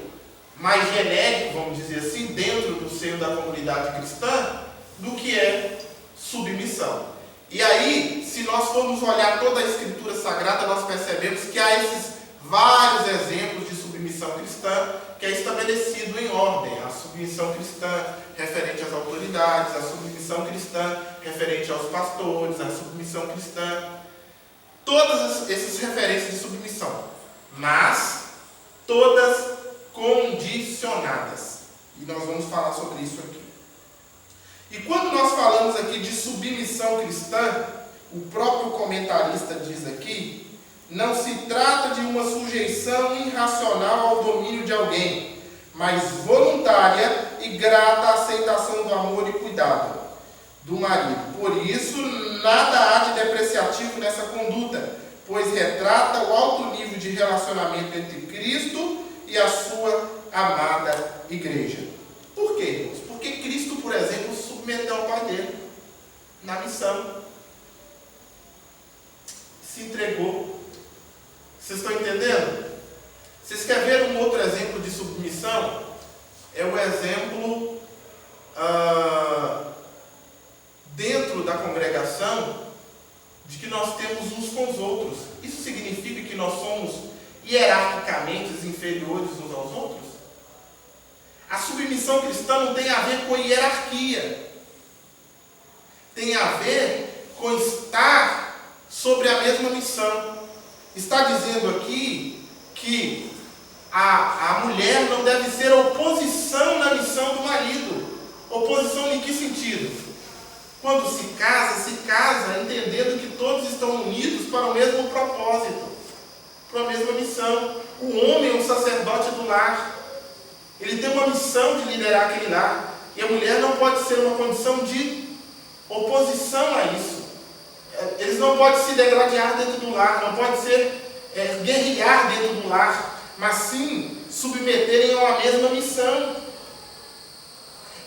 mais genérico, vamos dizer assim, dentro do seio da comunidade cristã, do que é submissão. E aí, se nós formos olhar toda a Escritura Sagrada, nós percebemos que há esses vários exemplos de submissão cristã que é estabelecido em ordem. A submissão cristã referente às autoridades, a submissão cristã referente aos pastores, a submissão cristã, todas essas referências de submissão, mas todas condicionadas. E nós vamos falar sobre isso aqui. E quando nós falamos aqui de submissão cristã, o próprio comentarista diz aqui, não se trata de uma sujeição irracional ao domínio de alguém, mas voluntária e grata aceitação do amor e cuidado do marido. Por isso, nada há de depreciativo nessa conduta, pois retrata o alto nível de relacionamento entre Cristo e a sua amada igreja. Por quê, irmãos? Porque Cristo, por exemplo, submeteu ao Pai dele na missão. Se entregou. Vocês estão entendendo? Vocês querem ver um outro exemplo de submissão? É o exemplo dentro da congregação de que nós temos uns com os outros. Isso significa que nós somos hierarquicamente inferiores uns aos outros? A submissão cristã não tem a ver com hierarquia. Tem a ver com estar sobre a mesma missão. Está dizendo aqui que a mulher não deve ser oposição na missão do marido. Oposição em que sentido? Quando se casa entendendo que todos estão unidos para o mesmo propósito, para a mesma missão. O homem é um sacerdote do lar. Ele tem uma missão de liderar aquele lar. E a mulher não pode ser uma condição de oposição a isso. Eles não podem se degradar dentro do lar, não pode ser guerrear dentro do lar, mas sim submeterem a uma mesma missão.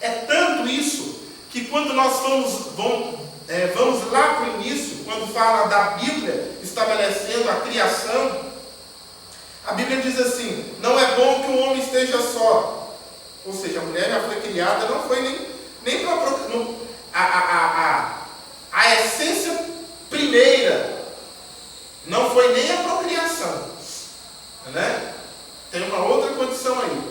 É tanto isso que quando nós vamos lá para o início, quando fala da Bíblia estabelecendo a criação, a Bíblia diz assim: não é bom que o homem esteja só. Ou seja, a mulher já foi criada, não foi nem para a essência primeira, não foi nem a procriação, né? Tem uma outra condição aí.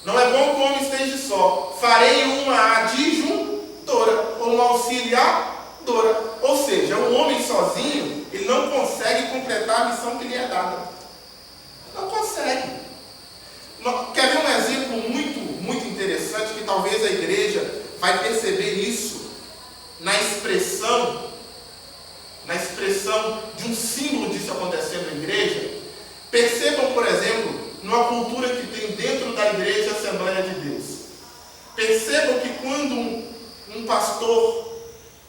Não é bom que o homem esteja só. Farei uma adjuntora, ou uma auxiliadora. Ou seja, o homem sozinho, ele não consegue completar a missão que lhe é dada. Não consegue. Quer ver um exemplo muito interessante, que talvez a igreja vai perceber isso na expressão de um símbolo disso acontecendo na igreja? Percebam, por exemplo, numa cultura que tem dentro da igreja a Assembleia de Deus. Percebam que quando um pastor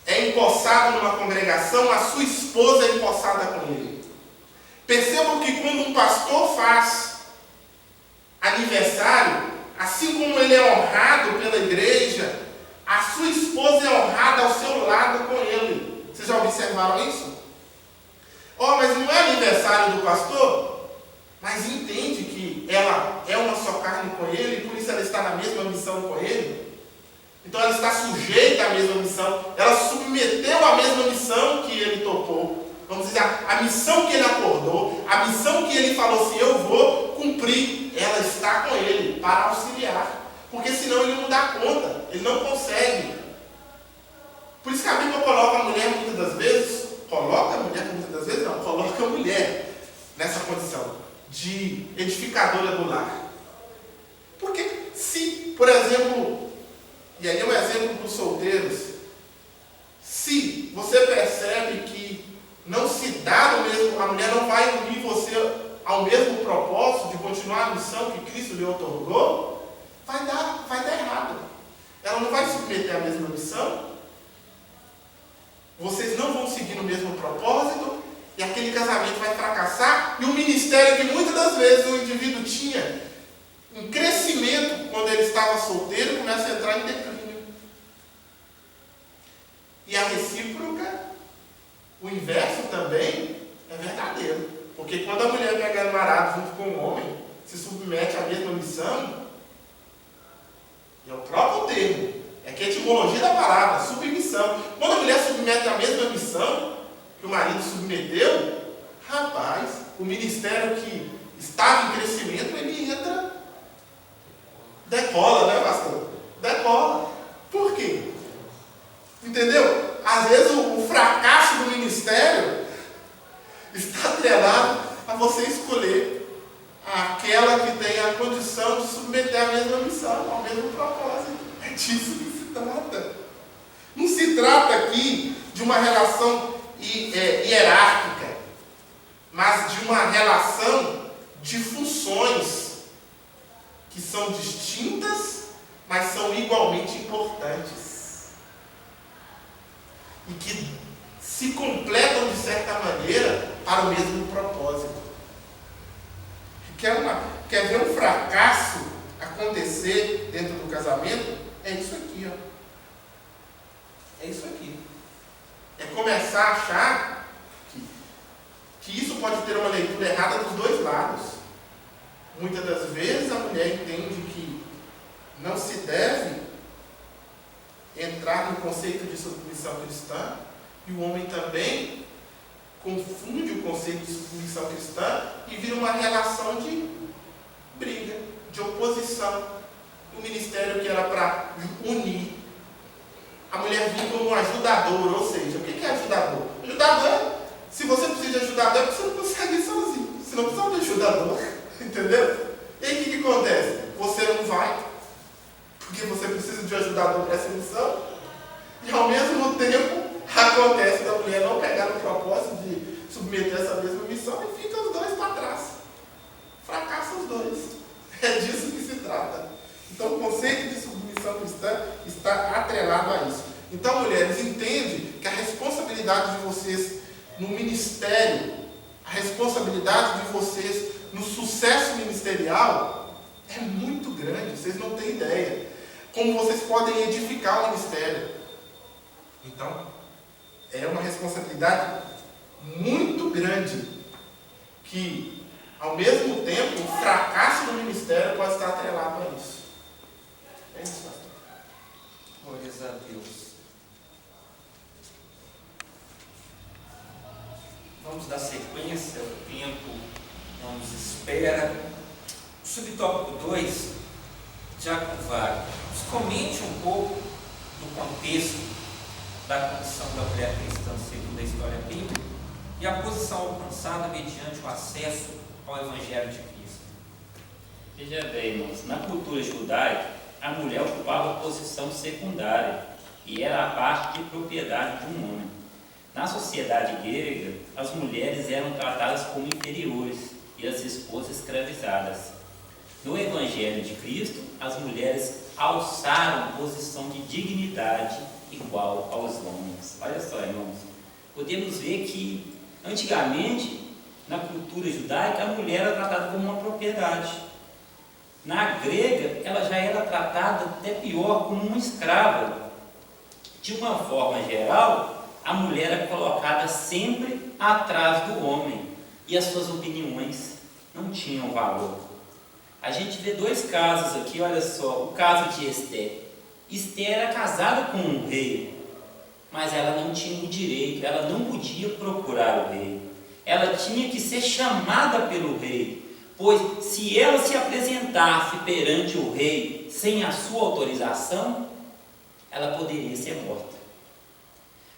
é empossado numa congregação, a sua esposa é empossada com ele. Percebam que quando um pastor faz aniversário, assim como ele é honrado pela igreja, a sua esposa é honrada ao seu lado com ele. Vocês já observaram isso? Mas não é aniversário do pastor? está na mesma missão com ele. Então ela está sujeita à mesma missão. Ela submeteu à mesma missão que ele topou. Vamos dizer, a missão que ele acordou, a missão que ele falou assim, eu vou cumprir. Ela está com ele para auxiliar. Porque senão ele não dá conta, ele não consegue. Por isso que a Bíblia coloca a mulher muitas das vezes, coloca a mulher nessa condição de edificadora do lar. Porque se, por exemplo, e aí é um exemplo para os solteiros, se você percebe que não se dá no mesmo, a mulher não vai unir você ao mesmo propósito de continuar a missão que Cristo lhe otorgou, vai dar errado. Ela não vai submeter à mesma missão, vocês não vão seguir no mesmo propósito, e aquele casamento vai fracassar, e o ministério que muitas das vezes o indivíduo tinha em crescimento quando ele estava solteiro, começa a entrar em declínio. E a recíproca, o inverso também é verdadeiro. Porque quando a mulher pega namorado junto com o homem, se submete à mesma missão, é o próprio termo, é que a etimologia da palavra, submissão. Quando a mulher submete à mesma missão que o marido submeteu, rapaz, o ministério que estava em crescimento, ele entra, decola, né, pastor? Decola. Por quê? Entendeu? Às vezes o fracasso do ministério está atrelado a você escolher aquela que tem a condição de submeter à mesma missão, ao mesmo propósito. É disso que se trata. Não se trata aqui de uma relação hierárquica, mas de uma relação de funções que são distintas, mas são igualmente importantes. E que se completam de certa maneira para o mesmo propósito. Quer ver um fracasso acontecer dentro do casamento? É isso aqui, ó. É isso aqui. É começar a achar que isso pode ter uma leitura errada dos dois lados. Muitas das vezes a mulher entende que não se deve entrar no conceito de submissão cristã, e o homem também confunde o conceito de submissão cristã e vira uma relação de briga, de oposição. O ministério que era para unir, a mulher vinha como um ajudador, ou seja, o que é ajudador? Ajudador, se você precisa de ajudador, é porque você não consegue ir sozinho, você não precisa de ajudador, entendeu? E aí o que acontece? Você não vai, porque você precisa de ajudador para essa missão, e ao mesmo tempo acontece da mulher não pegar no propósito de submeter essa mesma missão e fica os dois para trás. Fracassa os dois. É disso que se trata. Então o conceito de submissão cristã está atrelado a isso. Então, mulheres, entende que a responsabilidade de vocês no ministério, a responsabilidade de vocês no sucesso ministerial é muito grande. Vocês não têm ideia. Como vocês podem edificar o ministério. Então, é uma responsabilidade muito grande que, ao mesmo tempo, o fracasso do ministério pode estar atrelado a isso. É isso, pastor. Glórias a Deus. Vamos dar sequência, o tempo não nos espera. O subtópico 2, Diácono Wagner, nos comente um pouco do contexto da condição da mulher cristã segundo a história bíblica e a posição alcançada mediante o acesso ao Evangelho de Cristo. Veja bem, irmãos, na cultura judaica, a mulher ocupava posição secundária e era a parte de propriedade de um homem. Na sociedade grega, as mulheres eram tratadas como inferiores e as esposas escravizadas. No Evangelho de Cristo, as mulheres alçaram posição de dignidade igual aos homens. Olha só, irmãos, podemos ver que antigamente, na cultura judaica, a mulher era tratada como uma propriedade. Na grega, ela já era tratada até pior, como uma escrava. De uma forma geral, a mulher era colocada sempre atrás do homem e as suas opiniões não tinham valor. A gente vê dois casos aqui, olha só, o caso de Esther. Esther era casada com um rei, mas ela não tinha o direito, ela não podia procurar o rei. Ela tinha que ser chamada pelo rei, pois se ela se apresentasse perante o rei sem a sua autorização, ela poderia ser morta.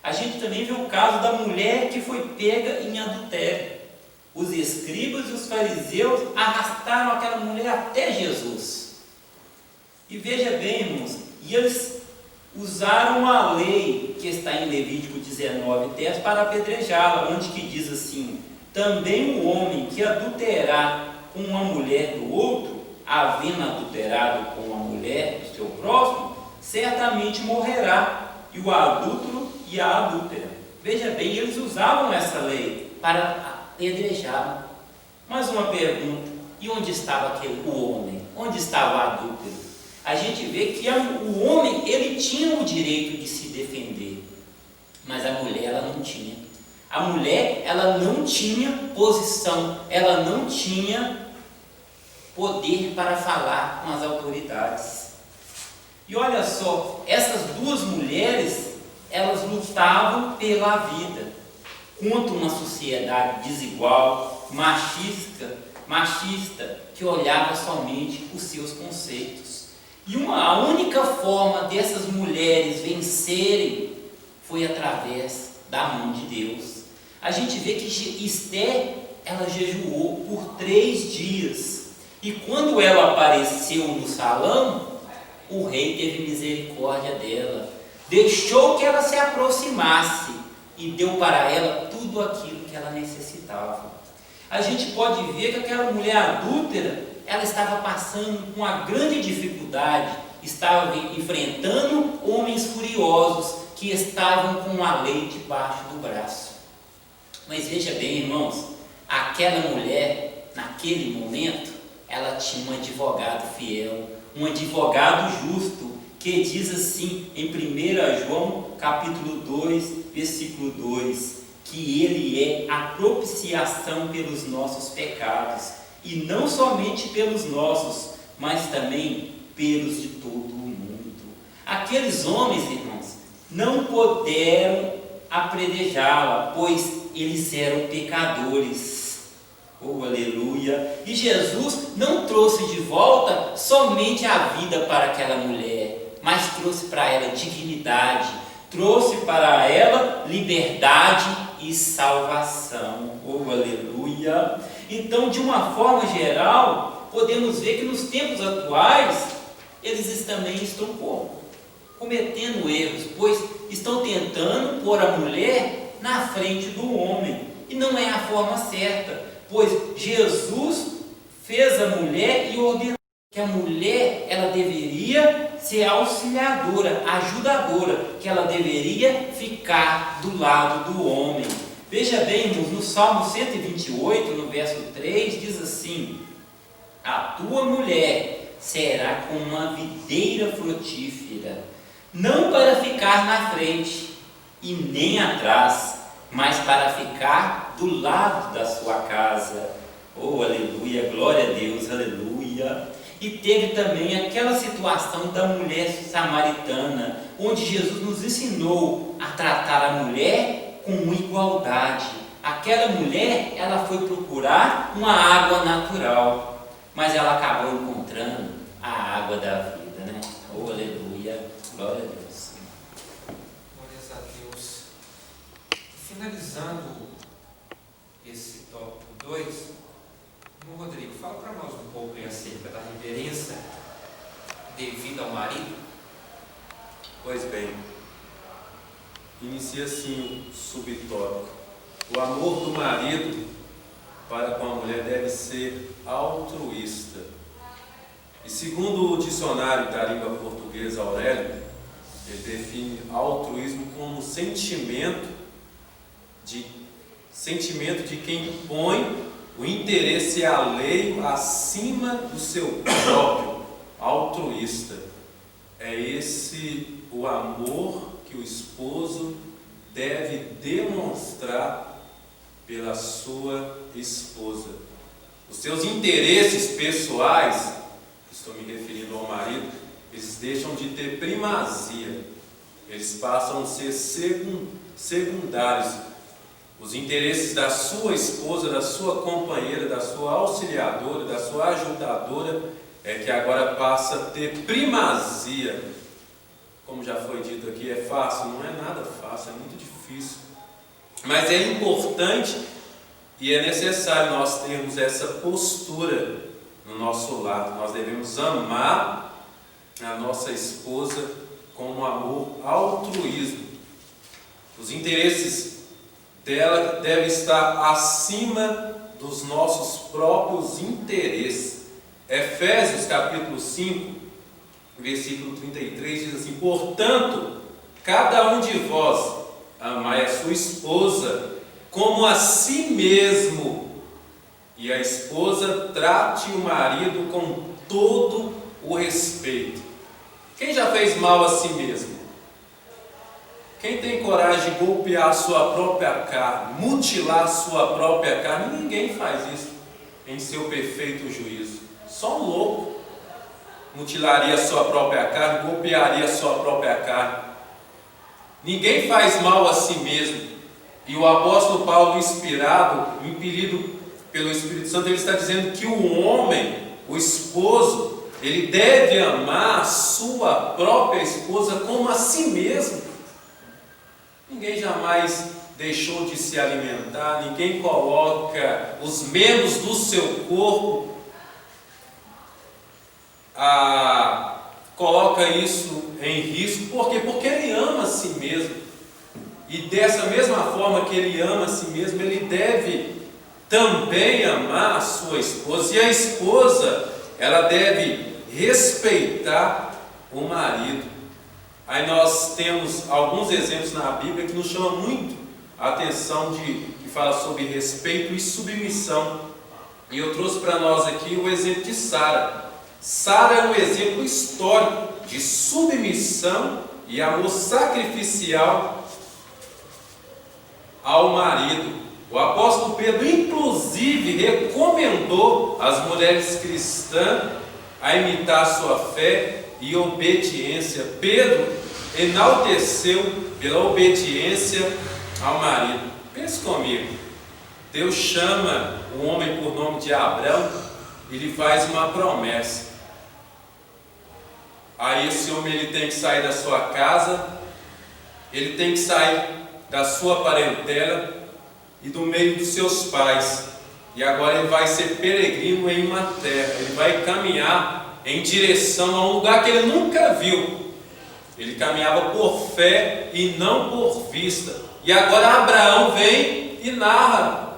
A gente também vê o caso da mulher que foi pega em adultério. Os escribas e os fariseus arrastaram aquela mulher até Jesus. E veja bem, irmãos, e eles usaram a lei que está em Levítico 19:10 para apedrejá-la, onde que diz assim: também o homem que adulterar com uma mulher do outro, havendo adulterado com a mulher do seu próximo, certamente morrerá, e o adúltero e a adúltera. Veja bem, eles usavam essa lei para apedrejar. Mais uma pergunta: e onde estava o homem? Onde estava o adúltero? A gente vê que o homem, ele tinha o direito de se defender, mas a mulher, ela não tinha. A mulher, ela não tinha posição, ela não tinha poder para falar com as autoridades. E olha só, essas duas mulheres, elas lutavam pela vida contra uma sociedade desigual, machista, que olhava somente os seus conceitos. E a única forma dessas mulheres vencerem foi através da mão de Deus. A gente vê que Esther, ela jejuou por 3 dias. E quando ela apareceu no salão, o rei teve misericórdia dela. Deixou que ela se aproximasse e deu para ela tudo aquilo que ela necessitava. A gente pode ver que aquela mulher adúltera, ela estava passando com uma grande dificuldade, estava enfrentando homens furiosos que estavam com a lei debaixo do braço. Mas veja bem, irmãos, aquela mulher, naquele momento, ela tinha um advogado fiel, um advogado justo, que diz assim em 1 João capítulo 2, versículo 2, que ele é a propiciação pelos nossos pecados, e não somente pelos nossos, mas também pelos de todo o mundo. Aqueles homens, irmãos, não puderam apedrejá-la, pois eles eram pecadores. Oh, aleluia! E Jesus não trouxe de volta somente a vida para aquela mulher, mas trouxe para ela dignidade, trouxe para ela liberdade e salvação. Oh, aleluia! Então, de uma forma geral, podemos ver que nos tempos atuais, eles também estão cometendo erros, pois estão tentando pôr a mulher na frente do homem, e não é a forma certa, pois Jesus fez a mulher e ordenou que a mulher, ela deveria ser auxiliadora, ajudadora, que ela deveria ficar do lado do homem. Veja bem, irmãos, no Salmo 128, no verso 3, diz assim: a tua mulher será como uma videira frutífera, não para ficar na frente e nem atrás, mas para ficar do lado da sua casa. Oh, aleluia, glória a Deus, aleluia. E teve também aquela situação da mulher samaritana, onde Jesus nos ensinou a tratar a mulher com igualdade. Aquela mulher, ela foi procurar uma água natural, mas ela acabou encontrando a água da vida, né? Oh, aleluia, glória a Deus. Glórias a Deus. Finalizando esse tópico 2, irmão Rodrigo, fala para nós um pouco aí acerca da reverência devida ao marido. Pois bem, inicia assim o subtópico: o amor do marido para com a mulher deve ser altruísta. E segundo o dicionário da língua portuguesa Aurélio, ele define altruísmo como sentimento de quem põe o interesse alheio acima do seu próprio, altruísta. É esse o amor que o esposo deve demonstrar pela sua esposa. os seus interesses pessoais, estou me referindo ao marido, eles deixam de ter primazia, eles passam a ser secundários. Os interesses da sua esposa, da sua companheira, da sua auxiliadora, da sua ajudadora, é que agora passa a ter primazia. Como já foi dito aqui, é fácil? Não é nada fácil, é muito difícil. Mas é importante e é necessário nós termos essa postura no nosso lar. Nós devemos amar a nossa esposa com um amor altruísmo. Os interesses dela devem estar acima dos nossos próprios interesses. Efésios capítulo 5, versículo 33 diz assim: portanto, cada um de vós amai a sua esposa como a si mesmo, e a esposa trate o marido com todo o respeito. Quem já fez mal a si mesmo? Quem tem coragem de golpear a sua própria carne, mutilar a sua própria carne? Ninguém faz isso em seu perfeito juízo. Só um louco mutilaria a sua própria carne, golpearia a sua própria carne. Ninguém faz mal a si mesmo. E o apóstolo Paulo, inspirado, impelido pelo Espírito Santo, ele está dizendo que o homem, o esposo, ele deve amar a sua própria esposa como a si mesmo. Ninguém jamais deixou de se alimentar, ninguém coloca os membros do seu corpo, coloca isso em risco. Por quê? Porque ele ama a si mesmo. E dessa mesma forma que ele ama a si mesmo, ele deve também amar a sua esposa. E a esposa, ela deve respeitar o marido. Aí nós temos alguns exemplos na Bíblia que nos chamam muito a atenção, que fala sobre respeito e submissão. E eu trouxe para nós aqui o exemplo de Sara. Sara é um exemplo histórico de submissão e amor sacrificial ao marido. O apóstolo Pedro, inclusive, recomendou às mulheres cristãs a imitar sua fé e obediência. Pedro enalteceu pela obediência ao marido. Pense comigo, Deus chama o homem por nome de Abrão e lhe faz uma promessa. Aí esse homem ele tem que sair da sua casa, ele tem que sair da sua parentela e do meio dos seus pais. E agora ele vai ser peregrino em uma terra, ele vai caminhar em direção a um lugar que ele nunca viu. Ele caminhava por fé e não por vista. E agora Abraão vem e narra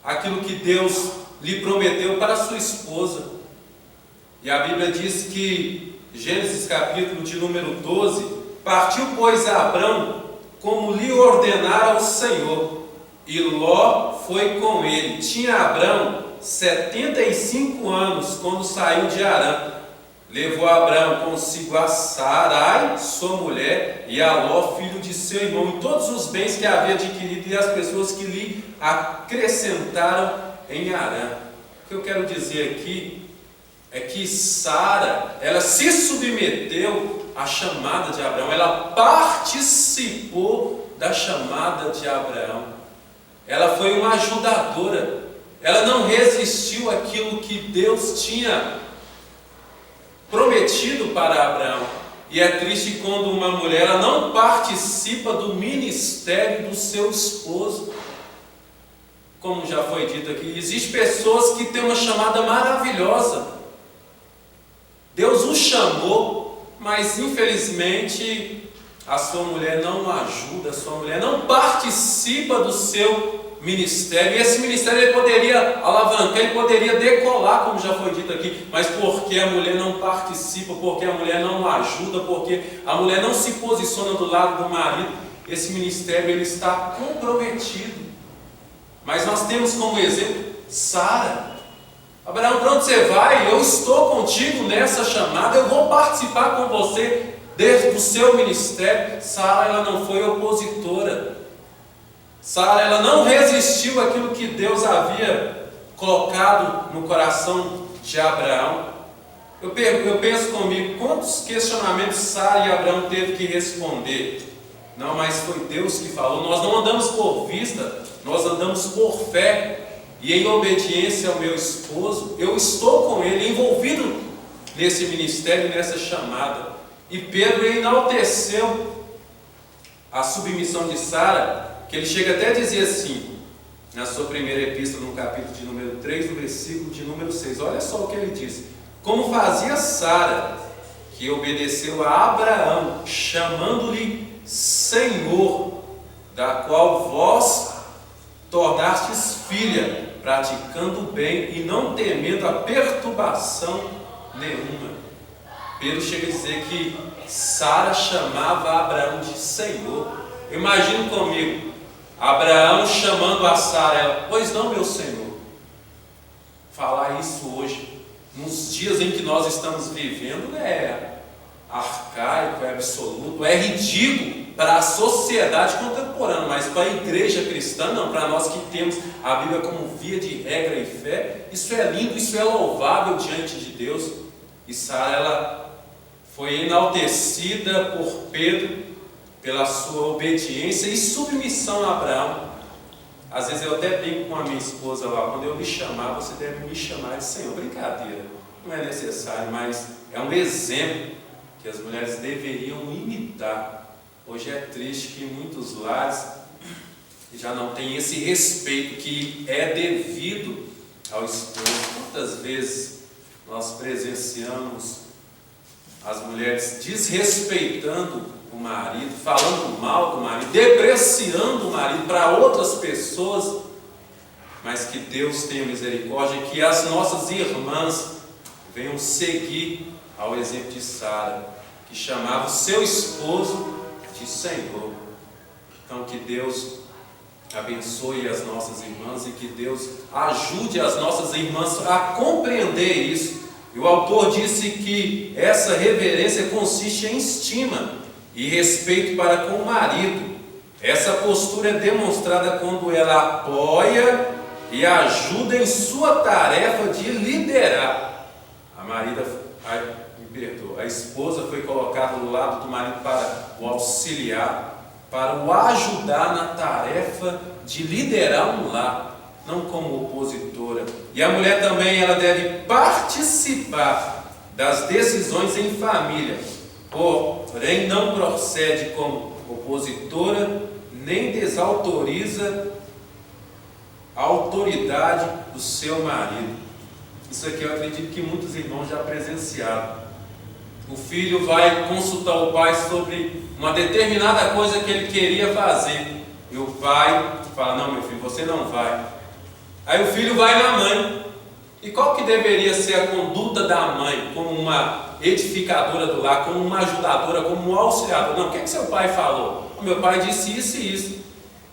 aquilo que Deus lhe prometeu para sua esposa. E a Bíblia diz que, Gênesis capítulo de número 12, partiu pois Abrão como lhe ordenara o Senhor, e Ló foi com ele. Tinha Abrão 75 anos quando saiu de Harã. Levou Abrão consigo a Sarai, sua mulher, e a Ló, filho de seu irmão, e todos os bens que havia adquirido e as pessoas que lhe acrescentaram em Harã. O que eu quero dizer aqui é que Sara, ela se submeteu à chamada de Abraão, ela participou da chamada de Abraão, ela foi uma ajudadora, ela não resistiu àquilo que Deus tinha prometido para Abraão. E é triste quando uma mulher ela não participa do ministério do seu esposo. Como já foi dito aqui, existem pessoas que têm uma chamada maravilhosa. Deus o chamou, mas infelizmente a sua mulher não o ajuda, a sua mulher não participa do seu ministério. E esse ministério ele poderia alavancar, ele poderia decolar, como já foi dito aqui, mas porque a mulher não participa, porque a mulher não o ajuda, porque a mulher não se posiciona do lado do marido, esse ministério ele está comprometido. Mas nós temos como exemplo Sara. Abraão, para onde você vai? Eu estou contigo nessa chamada, eu vou participar com você desde o seu ministério. Sara, ela não foi opositora. Sara, ela não resistiu àquilo que Deus havia colocado no coração de Abraão. Eu penso comigo, quantos questionamentos Sara e Abraão teve que responder? Não, mas foi Deus que falou. Nós não andamos por vista, nós andamos por fé. E em obediência ao meu esposo, eu estou com ele, envolvido nesse ministério, nessa chamada. E Pedro enalteceu a submissão de Sara, que ele chega até a dizer assim, na sua primeira epístola, no capítulo de número 3, no versículo de número 6. Olha só o que ele diz. Como fazia Sara, que obedeceu a Abraão, chamando-lhe Senhor, da qual vós tornastes filha, praticando o bem e não temendo a perturbação nenhuma. Pedro chega a dizer que Sara chamava Abraão de Senhor. Imagine comigo, Abraão chamando a Sara, ela, pois não, meu Senhor. Falar isso hoje, nos dias em que nós estamos vivendo, é arcaico, é absoluto, é ridículo para a sociedade contemporânea, mas para a igreja cristã, não, para nós que temos a Bíblia como via de regra e fé, isso é lindo, isso é louvável diante de Deus. E Sara, ela foi enaltecida por Pedro pela sua obediência e submissão a Abraão. Às vezes eu até brinco com a minha esposa lá, quando eu me chamar, você deve me chamar de Senhor. Brincadeira, não é necessário, mas é um exemplo que as mulheres deveriam imitar. Hoje é triste que muitos lares já não têm esse respeito que é devido ao esposo. Quantas vezes nós presenciamos as mulheres desrespeitando o marido, falando mal do marido, depreciando o marido para outras pessoas, mas que Deus tenha misericórdia e que as nossas irmãs venham seguir ao exemplo de Sara, que chamava o seu esposo de Senhor. Então que Deus abençoe as nossas irmãs e que Deus ajude as nossas irmãs a compreender isso. E o autor disse que essa reverência consiste em estima e respeito para com o marido. Essa postura é demonstrada quando ela apoia e ajuda em sua tarefa de liderar. A esposa foi colocada do lado do marido para o auxiliar, para o ajudar na tarefa de liderar um lar, não como opositora. E a mulher também, ela deve participar das decisões em família, porém não procede como opositora, nem desautoriza a autoridade do seu marido. Isso aqui eu acredito que muitos irmãos já presenciaram. O filho vai consultar o pai sobre uma determinada coisa que ele queria fazer. E o pai fala, não, meu filho, você não vai. Aí o filho vai na mãe. E qual que deveria ser a conduta da mãe, como uma edificadora do lar, como uma ajudadora, como um auxiliador? Não, o que é que seu pai falou? O meu pai disse isso e isso.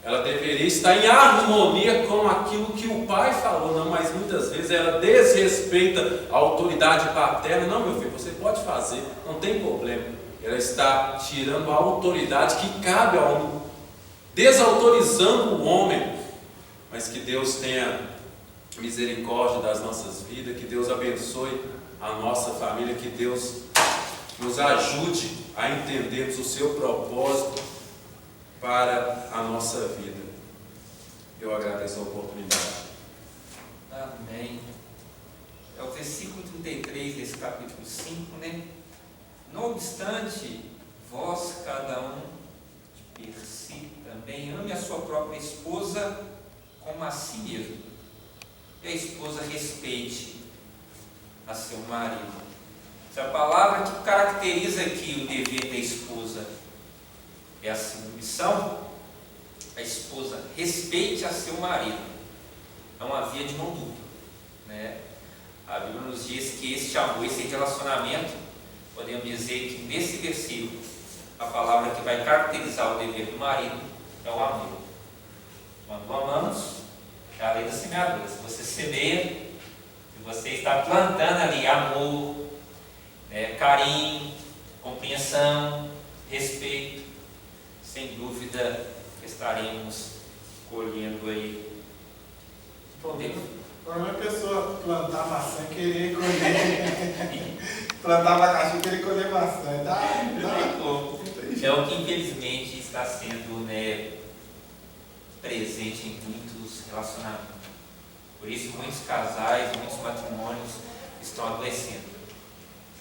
Ela deveria estar em harmonia com aquilo que o pai falou. Não, mas muitas vezes ela desrespeita a autoridade paterna. Não, meu filho, você pode fazer, não tem problema. Ela está tirando a autoridade que cabe ao homem, desautorizando o homem. Mas que Deus tenha misericórdia das nossas vidas, que Deus abençoe a nossa família, que Deus nos ajude a entendermos o seu propósito para a nossa vida. Eu agradeço a oportunidade. Amém. É o versículo 33 desse capítulo 5, né? Não obstante, vós, cada um de per si, também ame a sua própria esposa como a si mesmo. E a esposa respeite a seu marido. Essa palavra que caracteriza aqui o dever da esposa é a submissão. A esposa respeite a seu marido. É uma via de mão dupla, né? A Bíblia nos diz que este amor, esse relacionamento, podemos dizer que nesse versículo, a palavra que vai caracterizar o dever do marido é o amor. Quando amamos, é a lei da semeadura. Se você semeia, se você está plantando ali amor, carinho, compreensão, respeito, sem dúvida estaremos colhendo aí. Quando a pessoa plantar maçã e querer colher, plantar abacaxi e querer colher maçã, dá como. É o que infelizmente está sendo, né, presente em muitos relacionamentos. Por isso muitos casais, muitos matrimônios estão adoecendo.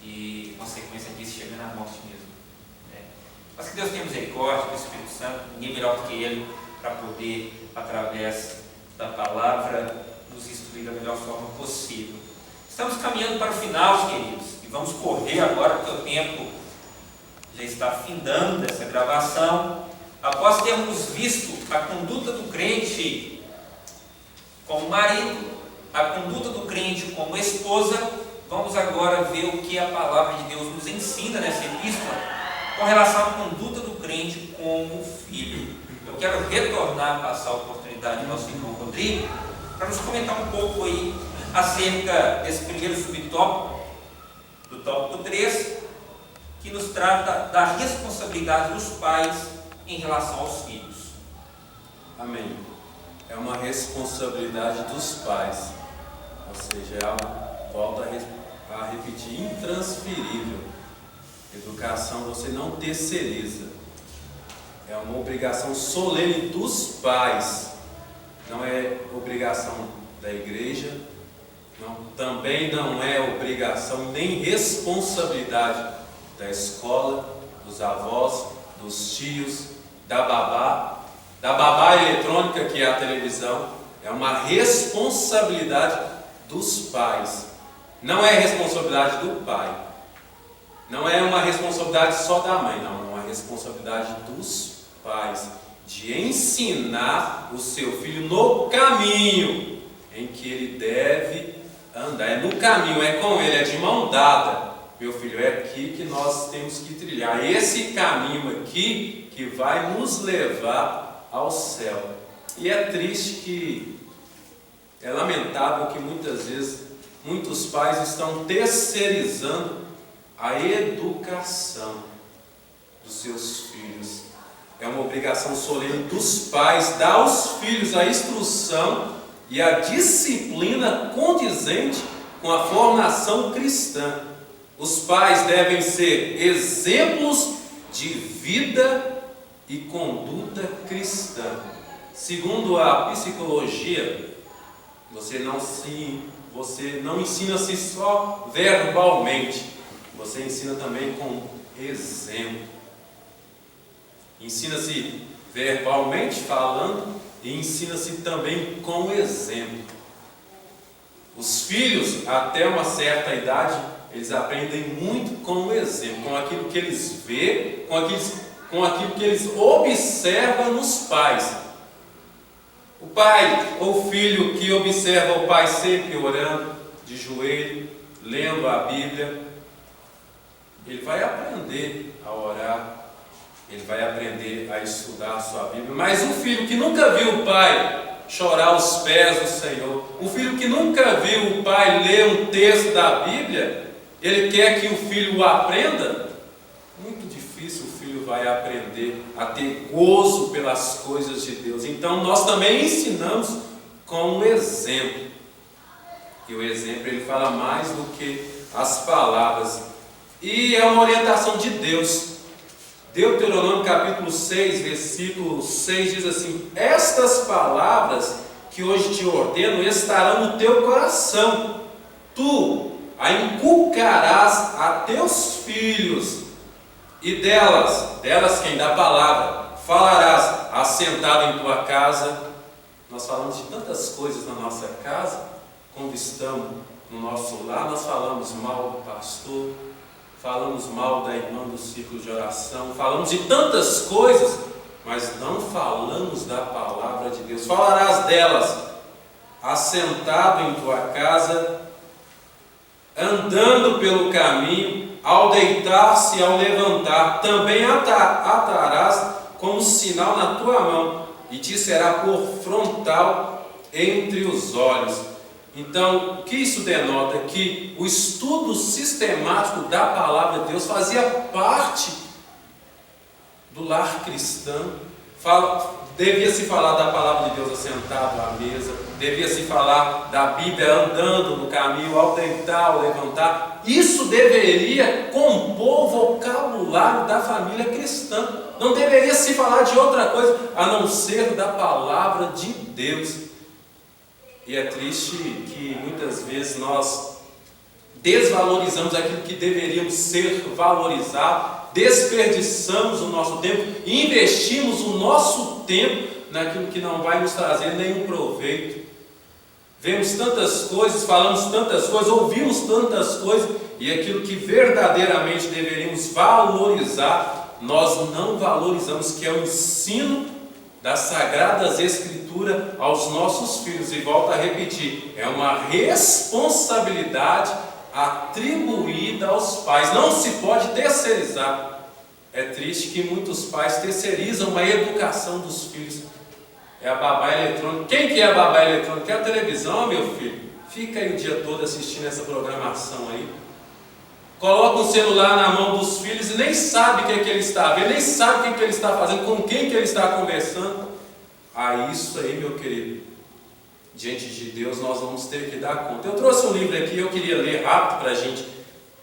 E consequência disso chega na morte mesmo. Né? Mas que Deus tenha misericórdia do Espírito Santo, ninguém melhor do que Ele, para poder, através da palavra, nos instruir da melhor forma possível. Estamos caminhando para o final, queridos, e vamos correr agora, porque o tempo já está findando dessa gravação. Após termos visto a conduta do crente como marido, a conduta do crente como esposa, vamos agora ver o que a palavra de Deus nos ensina nessa epístola com relação à conduta do crente como filho. Eu quero retornar, passar a oportunidade ao nosso irmão Rodrigo, para nos comentar um pouco aí acerca desse primeiro subtópico, do tópico 3, que nos trata da responsabilidade dos pais em relação aos filhos. Amém. É uma responsabilidade dos pais, ou seja, é algo, volto a repetir, intransferível. Educação você não terceiriza, é uma obrigação solene dos pais, não é obrigação da igreja, também não é obrigação nem responsabilidade da escola, dos avós, dos tios, da babá eletrônica, que é a televisão. É uma responsabilidade dos pais, não é responsabilidade do pai, não é uma responsabilidade só da mãe, não, é uma responsabilidade dos pais, de ensinar o seu filho no caminho em que ele deve andar. É no caminho, é com ele, é de mão dada. Meu filho, é aqui que nós temos que trilhar, esse caminho aqui que vai nos levar ao céu. E é triste é lamentável que muitas vezes muitos pais estão terceirizando a educação dos seus filhos. É uma obrigação solene dos pais dar aos filhos a instrução e a disciplina condizente com a formação cristã. Os pais devem ser exemplos de vida e conduta cristã. Segundo a psicologia, você não ensina-se só verbalmente, você ensina também com exemplo. Ensina-se verbalmente, falando, e ensina-se também com exemplo. Os filhos, até uma certa idade, eles aprendem muito com o exemplo, com aquilo que eles vêem, com aquilo que eles observam nos pais. O pai ou filho que observa o pai sempre orando, de joelho, lendo a Bíblia, ele vai aprender a orar, ele vai aprender a estudar a sua Bíblia. Mas o filho que nunca viu o pai chorar aos pés do Senhor, o filho que nunca viu o pai ler um texto da Bíblia, ele quer que o filho o aprenda? Muito difícil o filho vai aprender a ter gozo pelas coisas de Deus. Então nós também ensinamos com o exemplo. E o exemplo ele fala mais do que as palavras. E é uma orientação de Deus. Deuteronômio capítulo 6, versículo 6 diz assim: estas palavras que hoje te ordeno estarão no teu coração. Tu a inculcarás a teus filhos, e delas quem dá a palavra, falarás assentado em tua casa. Nós falamos de tantas coisas na nossa casa, quando estamos no nosso lar, nós falamos mal do pastor, falamos mal da irmã do círculo de oração, falamos de tantas coisas, mas não falamos da palavra de Deus. Falarás delas assentado em tua casa, andando pelo caminho, ao deitar-se e ao levantar, também atarás como sinal na tua mão, e te será por frontal entre os olhos. Então, o que isso denota? Que o estudo sistemático da palavra de Deus fazia parte do lar cristão, devia se falar da palavra de Deus assentado à mesa, devia se falar da Bíblia andando no caminho, ao deitar, ao levantar. Isso deveria compor o vocabulário da família cristã. Não deveria se falar de outra coisa a não ser da palavra de Deus. E é triste que muitas vezes nós desvalorizamos aquilo que deveríamos ser valorizado, desperdiçamos o nosso tempo e investimos o nosso tempo naquilo que não vai nos trazer nenhum proveito. Vemos tantas coisas, falamos tantas coisas, ouvimos tantas coisas, e aquilo que verdadeiramente deveríamos valorizar, nós não valorizamos, que é o ensino das Sagradas Escrituras aos nossos filhos. E volto a repetir, é uma responsabilidade atribuída aos pais, não se pode terceirizar. É triste que muitos pais terceirizam a educação dos filhos. É a babá eletrônica. Quem que é a babá eletrônica? É a televisão, meu filho. Fica aí o dia todo assistindo essa programação aí. Coloca o celular na mão dos filhos e nem sabe o que é que ele está vendo, nem sabe o que é que ele está fazendo, com quem que ele está conversando. Isso aí, meu querido, diante de Deus nós vamos ter que dar conta. Eu trouxe um livro aqui, eu queria ler rápido para a gente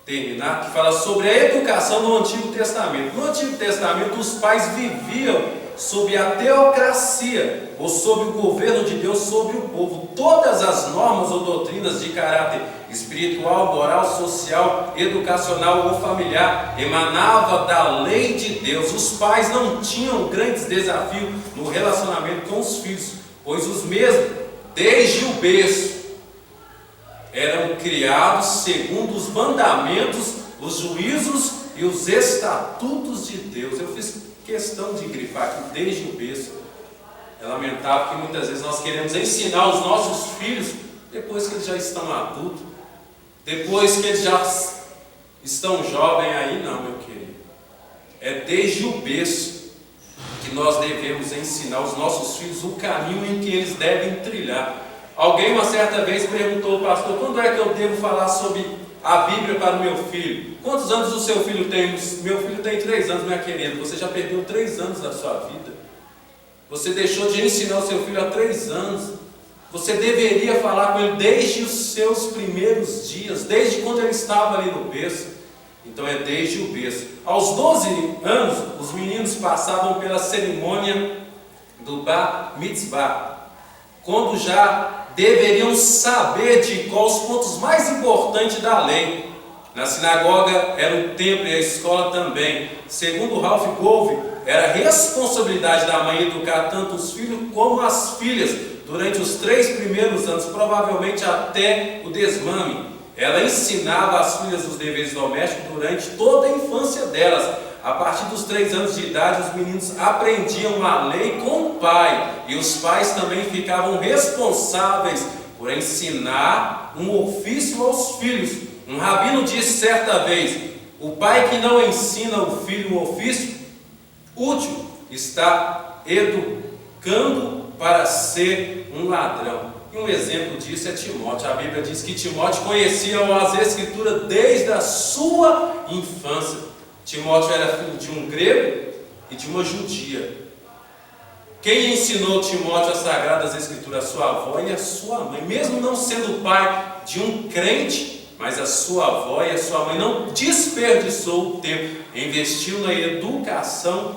terminar, que fala sobre a educação no Antigo Testamento. No Antigo Testamento, os pais viviam sob a teocracia, ou sob o governo de Deus sobre o povo. Todas as normas ou doutrinas de caráter espiritual, moral, social, educacional ou familiar emanava da lei de Deus. Os pais não tinham grandes desafios no relacionamento com os filhos, pois os mesmos, desde o berço, eram criados segundo os mandamentos, os juízos e os estatutos de Deus. Eu fiz questão de grifar aqui, desde o berço. É lamentável que muitas vezes nós queremos ensinar os nossos filhos depois que eles já estão adultos, depois que eles já estão jovens aí. Não, meu querido, é desde o berço que nós devemos ensinar os nossos filhos o caminho em que eles devem trilhar. Alguém uma certa vez perguntou ao pastor: quando é que eu devo falar sobre a Bíblia para o meu filho? Quantos anos o seu filho tem? Meu filho tem 3 anos, minha querida. Você já perdeu 3 anos da sua vida. Você deixou de ensinar o seu filho há 3 anos. Você deveria falar com ele desde os seus primeiros dias, desde quando ele estava ali no berço. Então é desde o berço. Aos 12 anos, os meninos passavam pela cerimônia do Bar Mitzvah, quando já deveriam saber de qual os pontos mais importantes da lei. Na sinagoga era o templo e a escola também. Segundo Ralph Golve, era responsabilidade da mãe educar tanto os filhos como as filhas durante os 3 primeiros anos, provavelmente até o desmame. Ela ensinava as filhas os deveres domésticos durante toda a infância delas. A partir dos 3 anos de idade, os meninos aprendiam a lei com o pai, e os pais também ficavam responsáveis por ensinar um ofício aos filhos. Um rabino disse certa vez: o pai que não ensina o filho um ofício útil está educando para ser um ladrão. E um exemplo disso é Timóteo. A Bíblia diz que Timóteo conhecia as Escrituras desde a sua infância. Timóteo era filho de um grego e de uma judia. Quem ensinou Timóteo as Sagradas Escrituras? A sua avó e a sua mãe. Mesmo não sendo pai de um crente, mas a sua avó e a sua mãe não desperdiçou o tempo, investiu na educação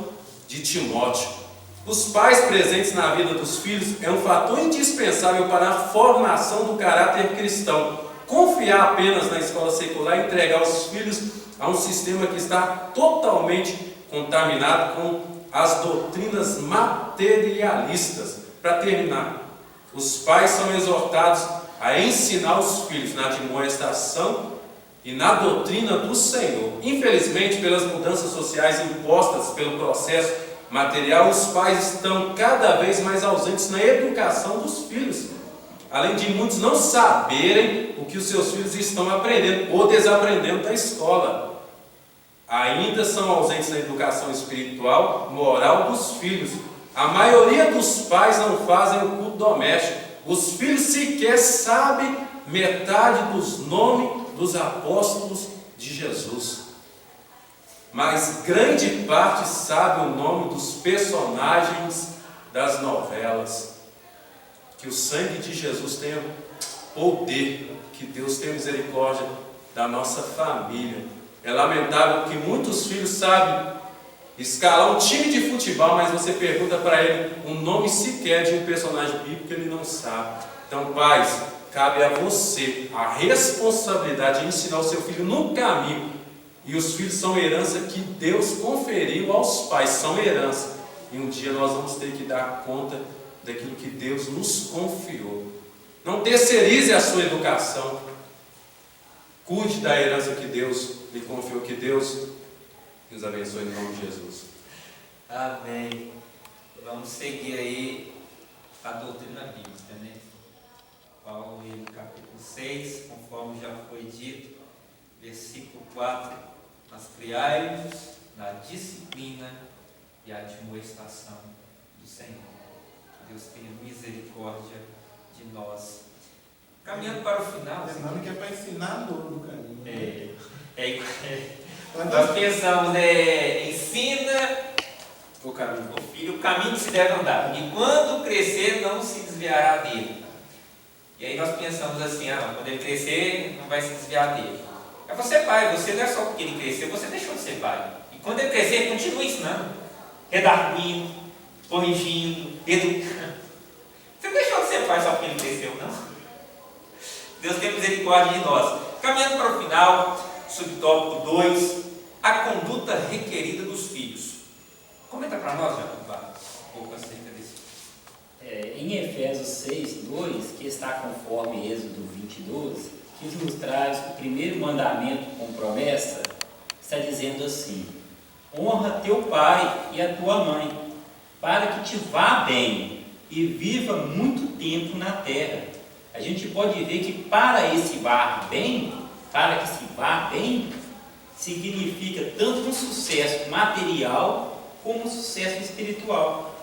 de Timóteo. Os pais presentes na vida dos filhos é um fator indispensável para a formação do caráter cristão. Confiar apenas na escola secular e entregar os filhos a um sistema que está totalmente contaminado com as doutrinas materialistas. Para terminar, os pais são exortados a ensinar os filhos na admoestação e na doutrina do Senhor. Infelizmente, pelas mudanças sociais impostas pelo processo material, os pais estão cada vez mais ausentes na educação dos filhos, além de muitos não saberem o que os seus filhos estão aprendendo ou desaprendendo da escola. Ainda são ausentes na educação espiritual, moral dos filhos. A maioria dos pais não fazem o culto doméstico. Os filhos sequer sabem metade dos nomes dos apóstolos de Jesus, mas grande parte sabe o nome dos personagens das novelas. Que o sangue de Jesus tenha poder, que Deus tenha misericórdia da nossa família. É lamentável que muitos filhos sabem escalar um time de futebol, mas você pergunta para ele o nome sequer de um personagem bíblico, ele não sabe. Então, pais, cabe a você a responsabilidade de ensinar o seu filho no caminho. E os filhos são herança que Deus conferiu aos pais, são herança. E um dia nós vamos ter que dar conta daquilo que Deus nos confiou. Não terceirize a sua educação. Cuide da herança que Deus lhe confiou. Que Deus nos abençoe em nome de Jesus. Amém. Vamos seguir aí a doutrina bíblica, né? Paulo, capítulo 6, conforme já foi dito, versículo 4: nós criai-nos na disciplina e admoestação do Senhor. Que Deus tenha misericórdia de nós. Caminhando para o final. Lembrando que é para ensinar no caminho. Nós pensamos, ensina o filho o caminho que se deve andar, e quando crescer não se desviará dele. E aí nós pensamos assim, quando ele crescer não vai se desviar dele. É você pai, você não é só porque ele cresceu, você deixou de ser pai. E quando ele crescer, ele continua ensinando, redarguindo, corrigindo, educando. Você não deixou de ser pai só porque ele cresceu, não? Deus tem misericórdia de nós. Caminhando para o final, subtópico 2, a conduta requerida dos filhos. Comenta para nós, Jacob, um pouco acerca disso. Em Efésios 6:2, que está conforme Êxodo 20:12, que nos traz o primeiro mandamento com promessa, está dizendo assim: honra teu pai e a tua mãe, para que te vá bem e viva muito tempo na terra. A gente pode ver que para esse vá bem, para que se vá bem, significa tanto um sucesso material como um sucesso espiritual.